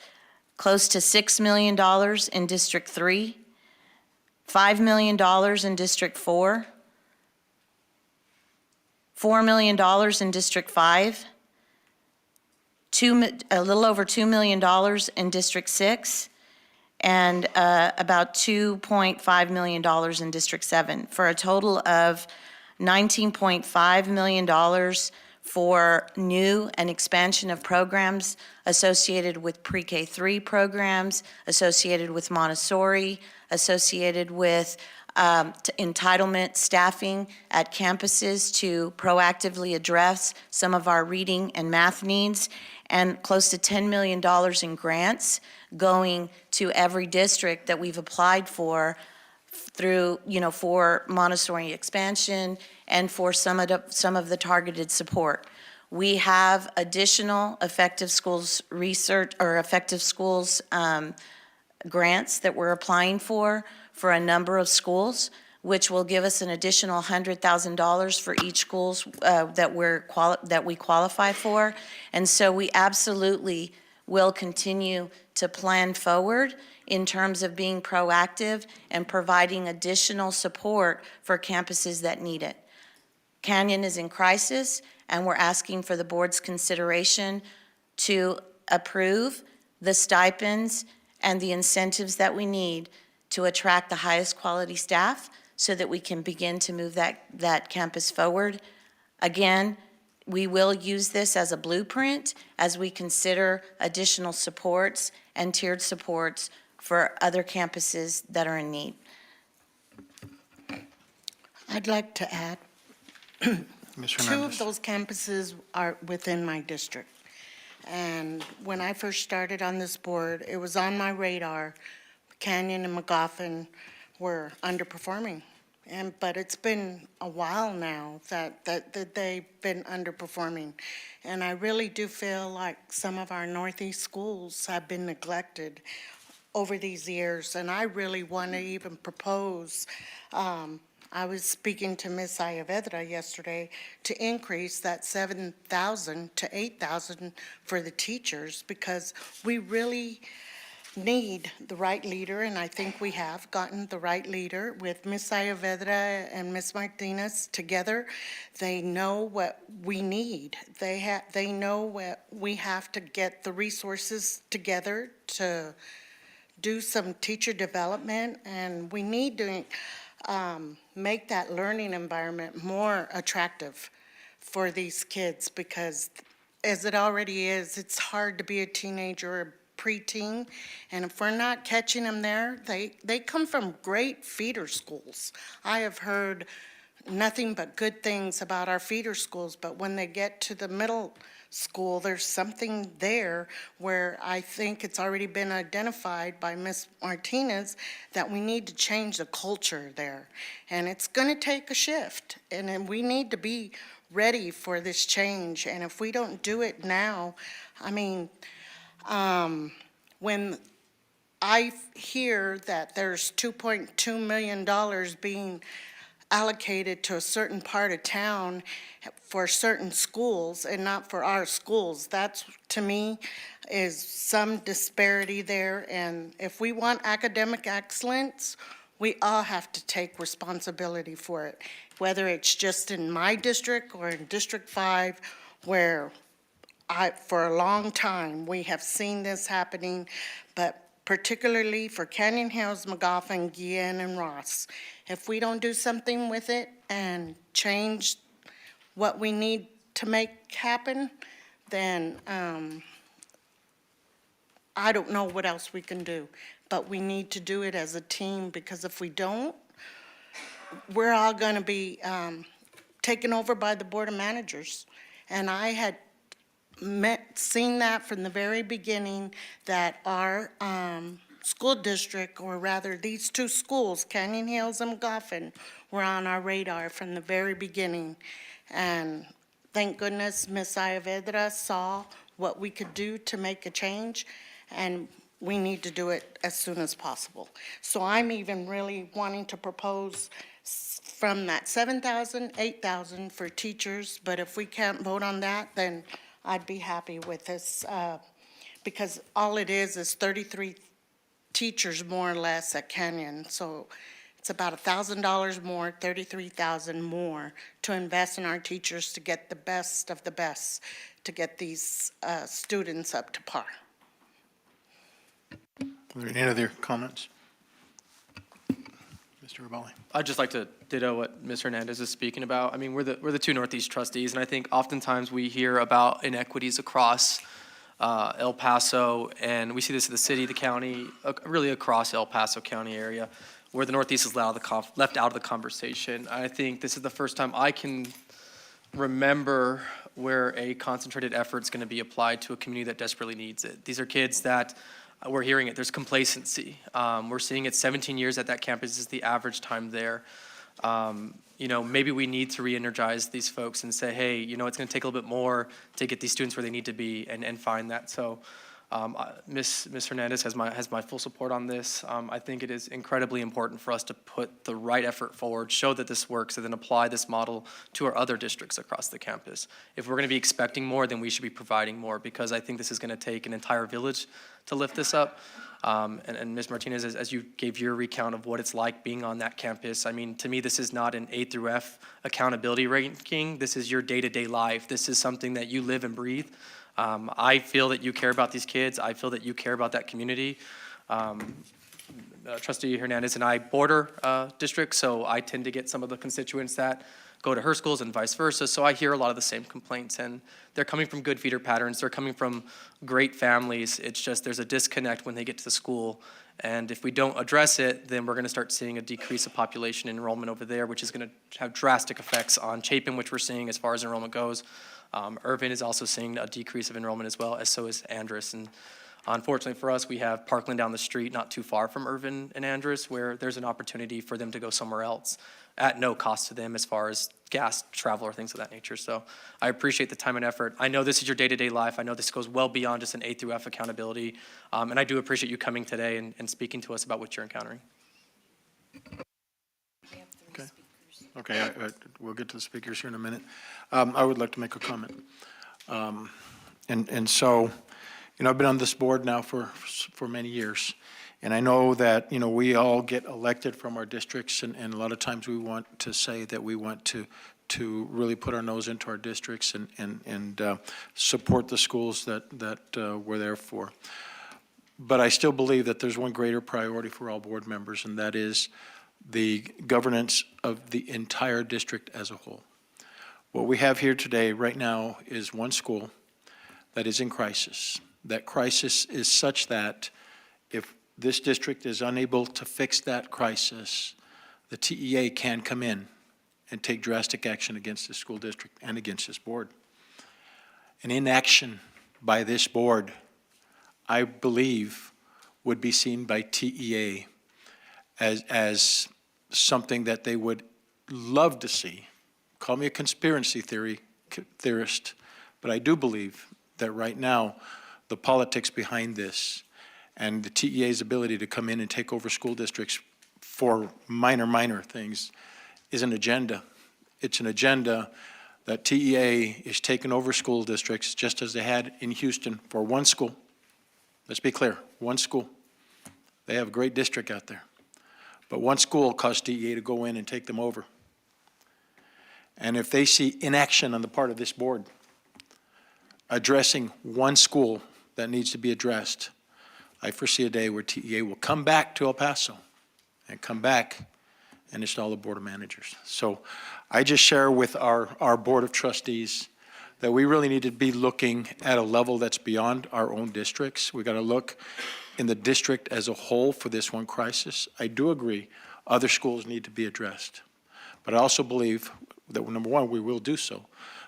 close to $6 million in District 3, $5 million in District 4, $4 million in District 5, a little over $2 million in District 6, and about $2.5 million in District 7, for a total of $19.5 million for new and expansion of programs associated with pre-K 3 programs, associated with Montessori, associated with entitlement staffing at campuses to proactively address some of our reading and math needs, and close to $10 million in grants going to every district that we've applied for through, for Montessori expansion and for some of the targeted support. We have additional effective schools research or effective schools grants that we're applying for a number of schools, which will give us an additional $100,000 for each schools that we qualify for. And so we absolutely will continue to plan forward in terms of being proactive and providing additional support for campuses that need it. Canyon is in crisis, and we're asking for the board's consideration to approve the stipends and the incentives that we need to attract the highest quality staff so that we can begin to move that campus forward. Again, we will use this as a blueprint as we consider additional supports and tiered supports for other campuses that are in need. I'd like to add, Ms. two Hernandez. of those campuses are within my district. And when I first started on this board, it was on my radar. Canyon and McGoffin were underperforming. But it's been a while now that they've been underperforming. And I really do feel like some of our Northeast schools have been neglected over these years. And I really want to even propose, I was speaking to Ms. Ayavedra yesterday, to increase that 7,000 to 8,000 for the teachers, because we really need the right leader, and I think we have gotten the right leader with Ms. Ayavedra and Ms. Martinez together. They know what we need. They know what we have to get the resources together to do some teacher development, and we need to make that learning environment more attractive for these kids, because as it already is, it's hard to be a teenager or preteen, and if we're not catching them there, they come from great feeder schools. I have heard nothing but good things about our feeder schools, but when they get to the middle school, there's something there where I think it's already been identified by Ms. Martinez that we need to change the culture there. And it's going to take a shift, and then we need to be ready for this change. And if we don't do it now, I mean, when I hear that there's $2.2 million being allocated to a certain part of town for certain schools and not for our schools, that's, to me, is some disparity there. And if we want academic excellence, we all have to take responsibility for it, whether it's just in my district or in District 5, where for a long time, we have seen this happening, but particularly for Canyon Hills, McGoffin, Guillen, and Ross. If we don't do something with it and change what we need to make happen, then I don't know what else we can do. But we need to do it as a team, because if we don't, we're all going to be taken over by the Board of Managers. And I had seen that from the very beginning, that our school district, or rather these two schools, Canyon Hills and McGoffin, were on our radar from the very beginning. And thank goodness Ms. Ayavedra saw what we could do to make a change, and we need to do it as soon as possible. So I'm even really wanting to propose from that 7,000, 8,000 for teachers, but if we can't vote on that, then I'd be happy with this, because all it is 33 teachers more or less at Canyon. So it's about $1,000 more, 33,000 more to invest in our teachers to get the best of the best, to get these students up to par. Are there any other comments? Mr. Rabali. I'd just like to ditto what Ms. Hernandez is speaking about. I mean, we're the two Northeast trustees, and I think oftentimes we hear about inequities across El Paso, and we see this in the city, the county, really across El Paso County area, where the Northeast is left out of the conversation. I think this is the first time I can remember where a concentrated effort is going to be applied to a community that desperately needs it. These are kids that we're hearing it. There's complacency. We're seeing it 17 years at that campus is the average time there. You know, maybe we need to re-energize these folks and say, hey, you know, it's going to take a little bit more to get these students where they need to be and find that. So Ms. Hernandez has my full support on this. I think it is incredibly important for us to put the right effort forward, show that this works, and then apply this model to our other districts across the campus. If we're going to be expecting more, then we should be providing more, because I think this is going to take an entire village to lift this up. And Ms. Martinez, as you gave your recount of what it's like being on that campus, I mean, to me, this is not an A through F accountability ranking. This is your day-to-day life. This is something that you live and breathe. I feel that you care about these kids. I feel that you care about that community. Trustee Hernandez and I border districts, so I tend to get some of the constituents that go to her schools and vice versa. So I hear a lot of the same complaints, and they're coming from good feeder patterns. They're coming from great families. It's just there's a disconnect when they get to the school. And if we don't address it, then we're going to start seeing a decrease of population enrollment over there, which is going to have drastic effects on Chapin, which we're seeing as far as enrollment goes. Irvin is also seeing a decrease of enrollment as well, as so is Andress. And unfortunately for us, we have Parkland down the street, not too far from Irvin and Andress, where there's an opportunity for them to go somewhere else at no cost to them as far as gas, travel, or things of that nature. So I appreciate the time and effort. I know this is your day-to-day life. I know this goes well beyond just an A through F accountability. And I do appreciate you coming today and speaking to us about what you're encountering. Okay, we'll get to the speakers here in a minute. I would like to make a comment. And so, you know, I've been on this board now for many years, and I know that, you know, we all get elected from our districts, and a lot of times we want to say that we want to really put our nose into our districts and support the schools that we're there for. But I still believe that there's one greater priority for all board members, and that is the governance of the entire district as a whole. What we have here today, right now, is one school that is in crisis. That crisis is such that if this district is unable to fix that crisis, the TEA can come in and take drastic action against the school district and against this board. An inaction by this board, I believe, would be seen by TEA as something that they would love to see. Call me a conspiracy theorist, but I do believe that right now the politics behind this and the TEA's ability to come in and take over school districts for minor things is an agenda. It's an agenda that TEA is taking over school districts just as they had in Houston for one school. Let's be clear, one school. They have a great district out there. But one school caused TEA to go in and take them over. And if they see inaction on the part of this board addressing one school that needs to be addressed, I foresee a day where TEA will come back to El Paso and come back and install the board of managers. So I just share with our board of trustees that we really need to be looking at a level that's beyond our own districts. We got to look in the district as a whole for this one crisis. I do agree, other schools need to be addressed. But I also believe that, number one, we will do so.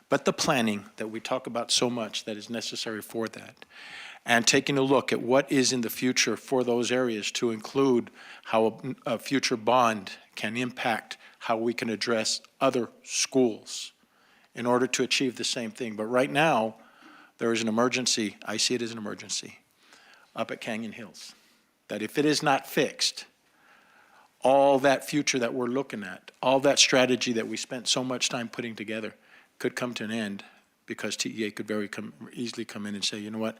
But the planning that we talk about so much that is necessary for that, and taking a look at what is in the future for those areas to include how a future bond can impact how we can address other schools in order to achieve the same thing. But right now, there is an emergency, I see it as an emergency, up at Canyon Hills, that if it is not fixed, all that future that we're looking at, all that strategy that we spent so much time putting together could come to an end because TEA could very easily come in and say, you know what,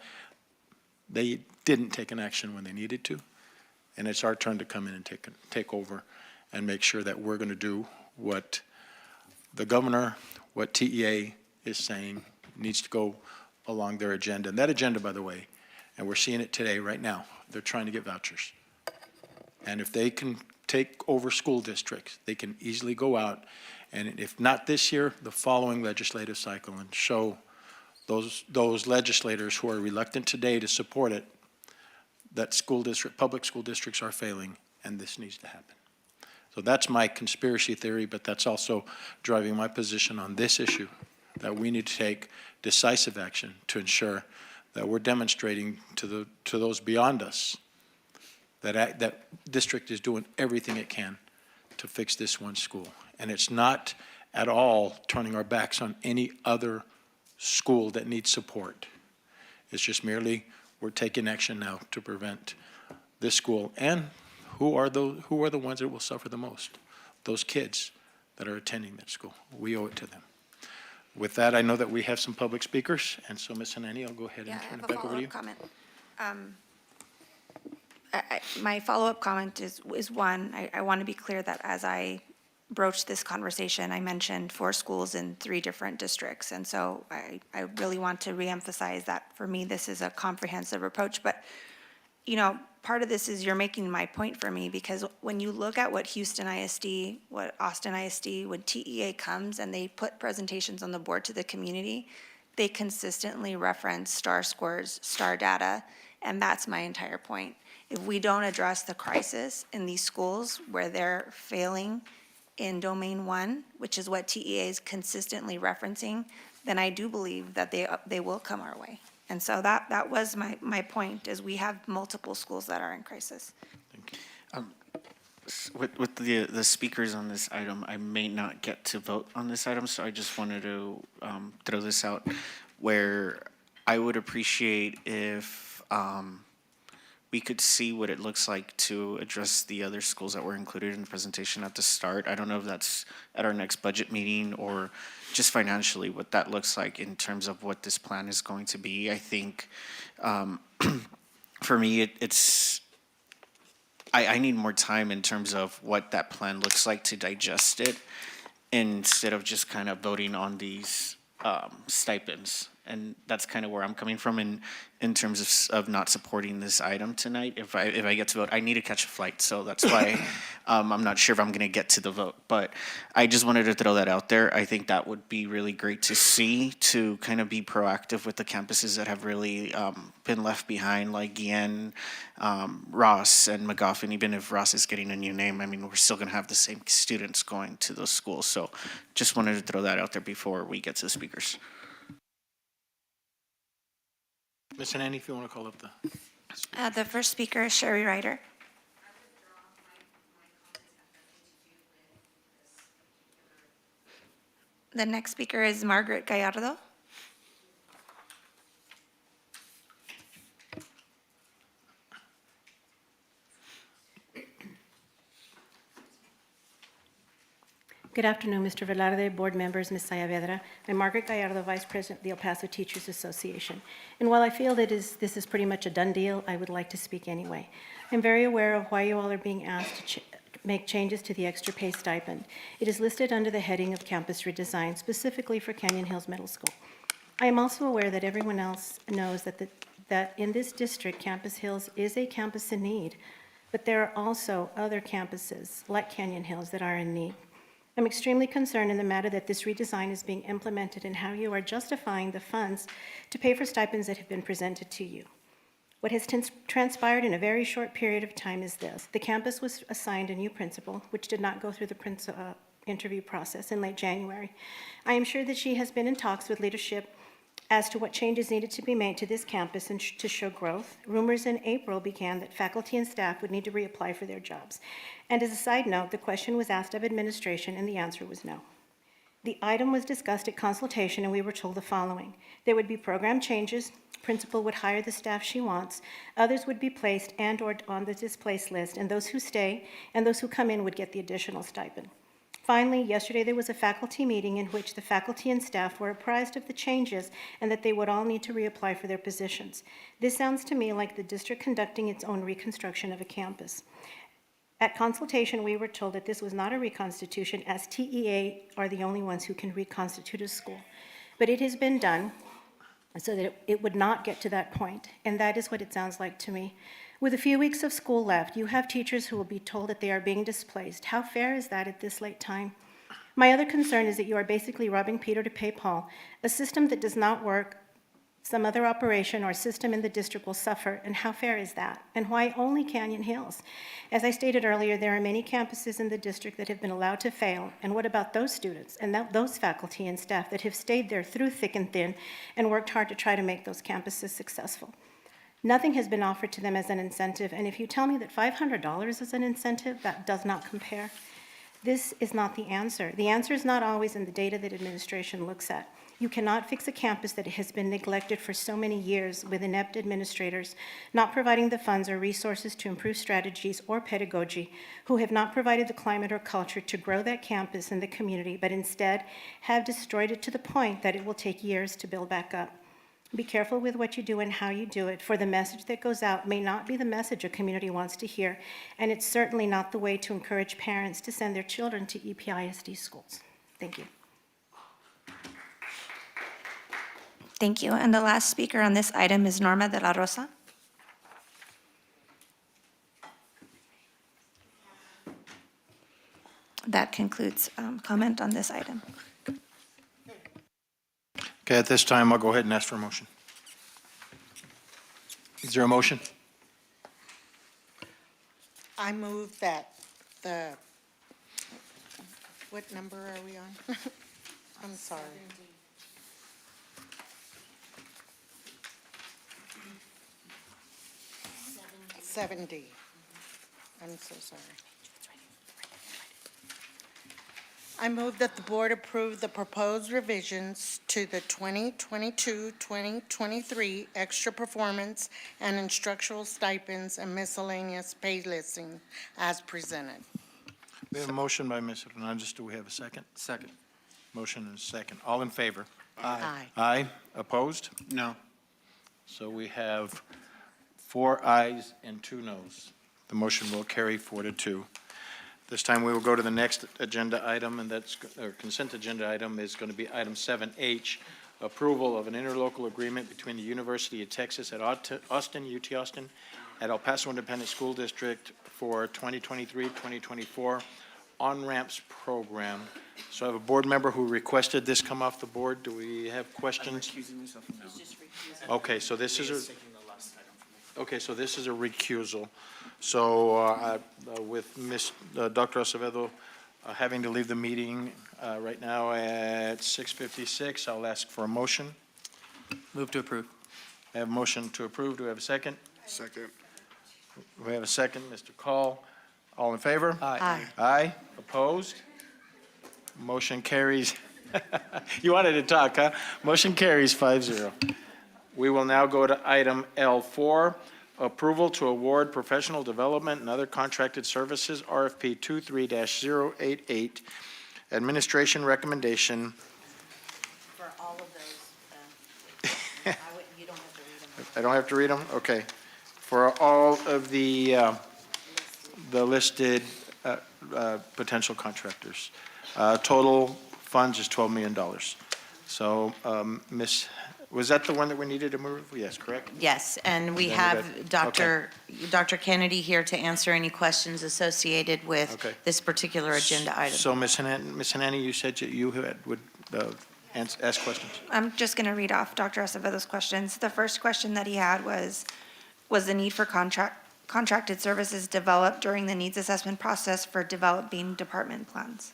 they didn't take an action when they needed to, and it's our turn to come in and take over and make sure that we're going to do what the governor, what TEA is saying needs to go along their agenda. And that agenda, by the way, and we're seeing it today, right now, they're trying to get vouchers. And if they can take over school districts, they can easily go out, and if not this year, the following legislative cycle, and show those legislators who are reluctant today to support it, that public school districts are failing, and this needs to happen. So that's my conspiracy theory, but that's also driving my position on this issue, that we need to take decisive action to ensure that we're demonstrating to those beyond us that district is doing everything it can to fix this one school. And it's not at all turning our backs on any other school that needs support. It's just merely we're taking action now to prevent this school. And who are the ones that will suffer the most? Those kids that are attending that school. We owe it to them. With that, I know that we have some public speakers, and so Ms. Hanani, I'll go ahead and turn it back over to you. Comment. My follow-up comment is one, I want to be clear that as I broached this conversation, I mentioned 4 schools in 3 different districts. And so I really want to reemphasize that for me, this is a comprehensive approach. But, you know, part of this is you're making my point for me, because when you look at what Houston ISD, what Austin ISD, when TEA comes and they put presentations on the board to the community, they consistently reference STAR scores, STAR data, and that's my entire point. If we don't address the crisis in these schools where they're failing in domain 1, which is what TEA is consistently referencing, then I do believe that they will come our way. And so that was my point, is we have multiple schools that are in crisis. With the speakers on this item, I may not get to vote on this item, so I just wanted to throw this out, where I would appreciate if we could see what it looks like to address the other schools that were included in the presentation at the start. I don't know if that's at our next budget meeting or just financially what that looks like in terms of what this plan is going to be. I think for me, I need more time in terms of what that plan looks like to digest it, instead of just kind of voting on these stipends. And that's kind of where I'm coming from in terms of not supporting this item tonight. If I get to vote, I need to catch a flight, so that's why I'm not sure if I'm going to get to the vote. But I just wanted to throw that out there. I think that would be really great to see, to kind of be proactive with the campuses that have really been left behind, like Guillen, Ross, and McGoffin. Even if Ross is getting a new name, I mean, we're still going to have the same students going to those schools. So just wanted to throw that out there before we get to the speakers. Ms. Hanani, if you want to call up The first speaker is Sherry Ryder. The next speaker is Margaret Gallardo. Good afternoon, Mr. Velarde, board members, Ms. Saavedra. I'm Margaret Gallardo, Vice President of the El Paso Teachers Association. And while I feel that this is pretty much a done deal, I would like to speak anyway. I'm very aware of why you all are being asked to make changes to the extra pay stipend. It is listed under the heading of campus redesign, specifically for Canyon Hills Middle School. I am also aware that everyone else knows that in this district, Campus Hills is a campus in need, but there are also other campuses like Canyon Hills that are in need. I'm extremely concerned in the matter that this redesign is being implemented and how you are justifying the funds to pay for stipends that have been presented to you. What has transpired in a very short period of time is this. The campus was assigned a new principal, which did not go through the interview process in late January. I am sure that she has been in talks with leadership as to what changes needed to be made to this campus and to show growth. Rumors in April began that faculty and staff would need to reapply for their jobs. And as a side note, the question was asked of administration and the answer was no. The item was discussed at consultation and we were told the following. There would be program changes, principal would hire the staff she wants, others would be placed and or on the displaced list, and those who stay and those who come in would get the additional stipend. Finally, yesterday there was a faculty meeting in which the faculty and staff were apprised of the changes and that they would all need to reapply for their positions. This sounds to me like the district conducting its own reconstruction of a campus. At consultation, we were told that this was not a reconstitution, as TEA are the only ones who can reconstitute a school. But it has been done so that it would not get to that point, and that is what it sounds like to me. With a few weeks of school left, you have teachers who will be told that they are being displaced. How fair is that at this late time? My other concern is that you are basically robbing Peter to pay Paul. A system that does not work, some other operation or system in the district will suffer, and how fair is that? And why only Canyon Hills? As I stated earlier, there are many campuses in the district that have been allowed to fail, and what about those students and those faculty and staff that have stayed there through thick and thin and worked hard to try to make those campuses successful? Nothing has been offered to them as an incentive, and if you tell me that $500 is an incentive, that does not compare. This is not the answer. The answer is not always in the data that administration looks at. You cannot fix a campus that has been neglected for so many years with inept administrators, not providing the funds or resources to improve strategies or pedagogy, who have not provided the climate or culture to grow that campus and the community, but instead have destroyed it to the point that it will take years to build back up. Be careful with what you do and how you do it, for the message that goes out may not be the message a community wants to hear, and it's certainly not the way to encourage parents to send their children to EPISD schools. Thank you. Thank you. And the last speaker on this item is Norma de la Rosa. That concludes comment on this item. Okay, at this time, I'll go ahead and ask for a motion. Is there a motion? I move that what number are we on? I'm sorry. 70. I'm so sorry. I move that the board approve the proposed revisions to the 2022-2023 extra performance and instructional stipends and miscellaneous pay listing as presented. We have a motion by Ms. Hernandez. Do we have a second? Second. Motion and a second. All in favor? Aye. Aye. Opposed? No. So we have 4 ayes and 2 noes. The motion will carry 4-2. This time, we will go to the next agenda item, and that's, or consent agenda item is going to be item 7H, approval of an interlocal agreement between the University of Texas at Austin, UT Austin, at El Paso Independent School District for 2023-2024 on-ramps program. So I have a board member who requested this come off the board. Do we have questions? I'm recusing myself from that one. Okay, so this is a, okay, so this is a recusal. So with Ms. Dr. Acevedo having to leave the meeting right now at 6:56, I'll ask for a motion. Move to approve. I have a motion to approve. Do we have a second? Second. We have a second. Mr. Call. All in favor? Aye. Aye. Opposed? Motion carries. You wanted to talk, huh? Motion carries 5-0. We will now go to item L4, approval to award professional development and other contracted services, RFP 23-088. Administration recommendation. For all of those, you don't have to read them. I don't have to read them? Okay. For all of the listed potential contractors. Total funds is $12 million. So, Ms. Was that the one that we needed to move? Yes, correct? Yes, and we Then have we Dr. Kennedy here to answer any questions associated with Okay. this particular agenda item. So, Ms. Hanani, you said that you would ask questions. I'm just going to read off Dr. Acevedo's questions. The first question that he had was the need for contracted services developed during the needs assessment process for developing department plans?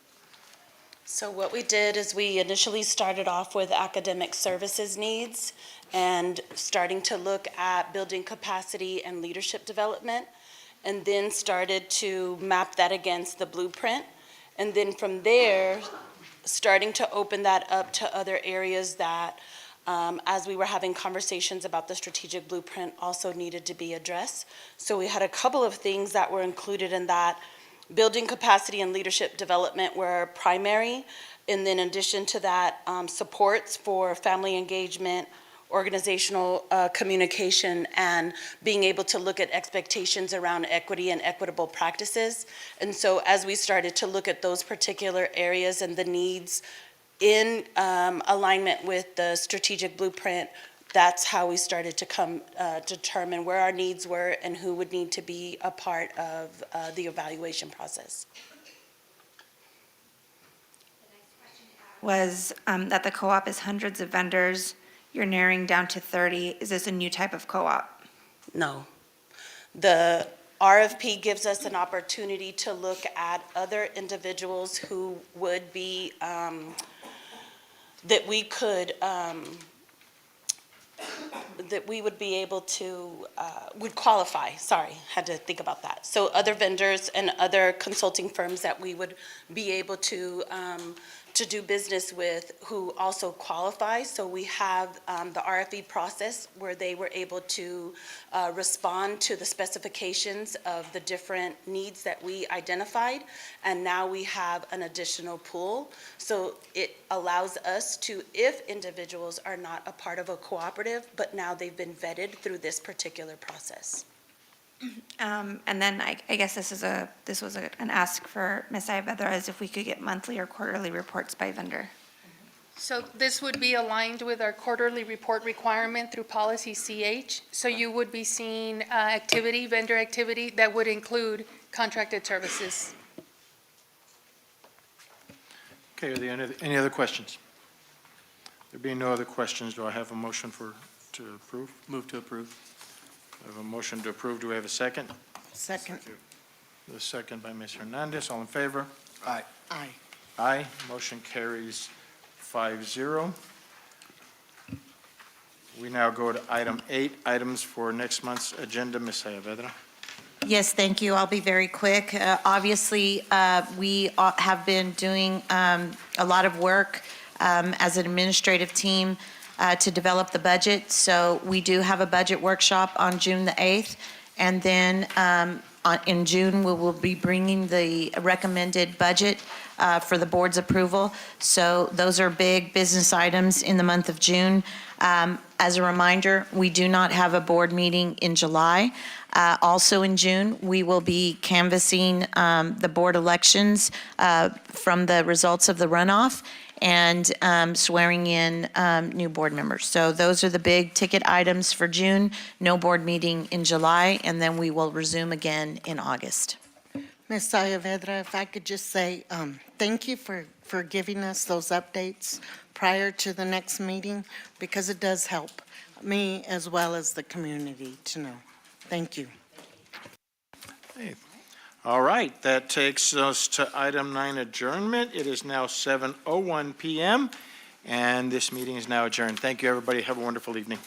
So what we did is we initially started off with academic services needs and starting to look at building capacity and leadership development, and then started to map that against the blueprint. And then from there, starting to open that up to other areas that, as we were having conversations about the strategic blueprint, also needed to be addressed. So we had a couple of things that were included in that. Building capacity and leadership development were primary, and then in addition to that, supports for family engagement, organizational communication, and being able to look at expectations around equity and equitable practices. And so as we started to look at those particular areas and the needs in alignment with the strategic blueprint, that's how we started to determine where our needs were and who would need to be a part of the evaluation process. Was that the co-op is hundreds of vendors, you're narrowing down to 30. Is this a new type of co-op? No. The RFP gives us an opportunity to look at other individuals who would be, that we could, that we would be able to, would qualify, sorry, had to think about that. So other vendors and other consulting firms that we would be able to do business with who also qualify. So we have the RFP process where they were able to respond to the specifications of the different needs that we identified. And now we have an additional pool. So it allows us to, if individuals are not a part of a cooperative, but now they've been vetted through this particular process. And then I guess this was an ask for Ms. Saavedra, is if we could get monthly or quarterly reports by vendor. So this would be aligned with our quarterly report requirement through policy CH. So you would be seeing activity, vendor activity, that would include contracted services. Okay, are there any other questions? There being no other questions, do I have a motion to approve? Move to approve. I have a motion to approve. Do we have a second? Second. The second by Ms. Hernandez. All in favor? Aye. Aye. Aye. Motion carries 5-0. We now go to item 8, items for next month's agenda. Ms. Saavedra. Yes, thank you. I'll be very quick. Obviously, we have been doing a lot of work as an administrative team to develop the budget. So we do have a budget workshop on June the 8th. And then in June, we will be bringing the recommended budget for the board's approval. So those are big business items in the month of June. As a reminder, we do not have a board meeting in July. Also in June, we will be canvassing the board elections from the results of the runoff and swearing in new board members. So those are the big ticket items for June. No board meeting in July, and then we will resume again in August. Ms. Saavedra, if I could just say thank you for giving us those updates prior to the next meeting, because it does help me as well as the community to know. Thank you. Hey. All right, that takes us to item 9, adjournment. It is now 7:01 p.m., and this meeting is now adjourned. Thank you, everybody. Have a wonderful evening.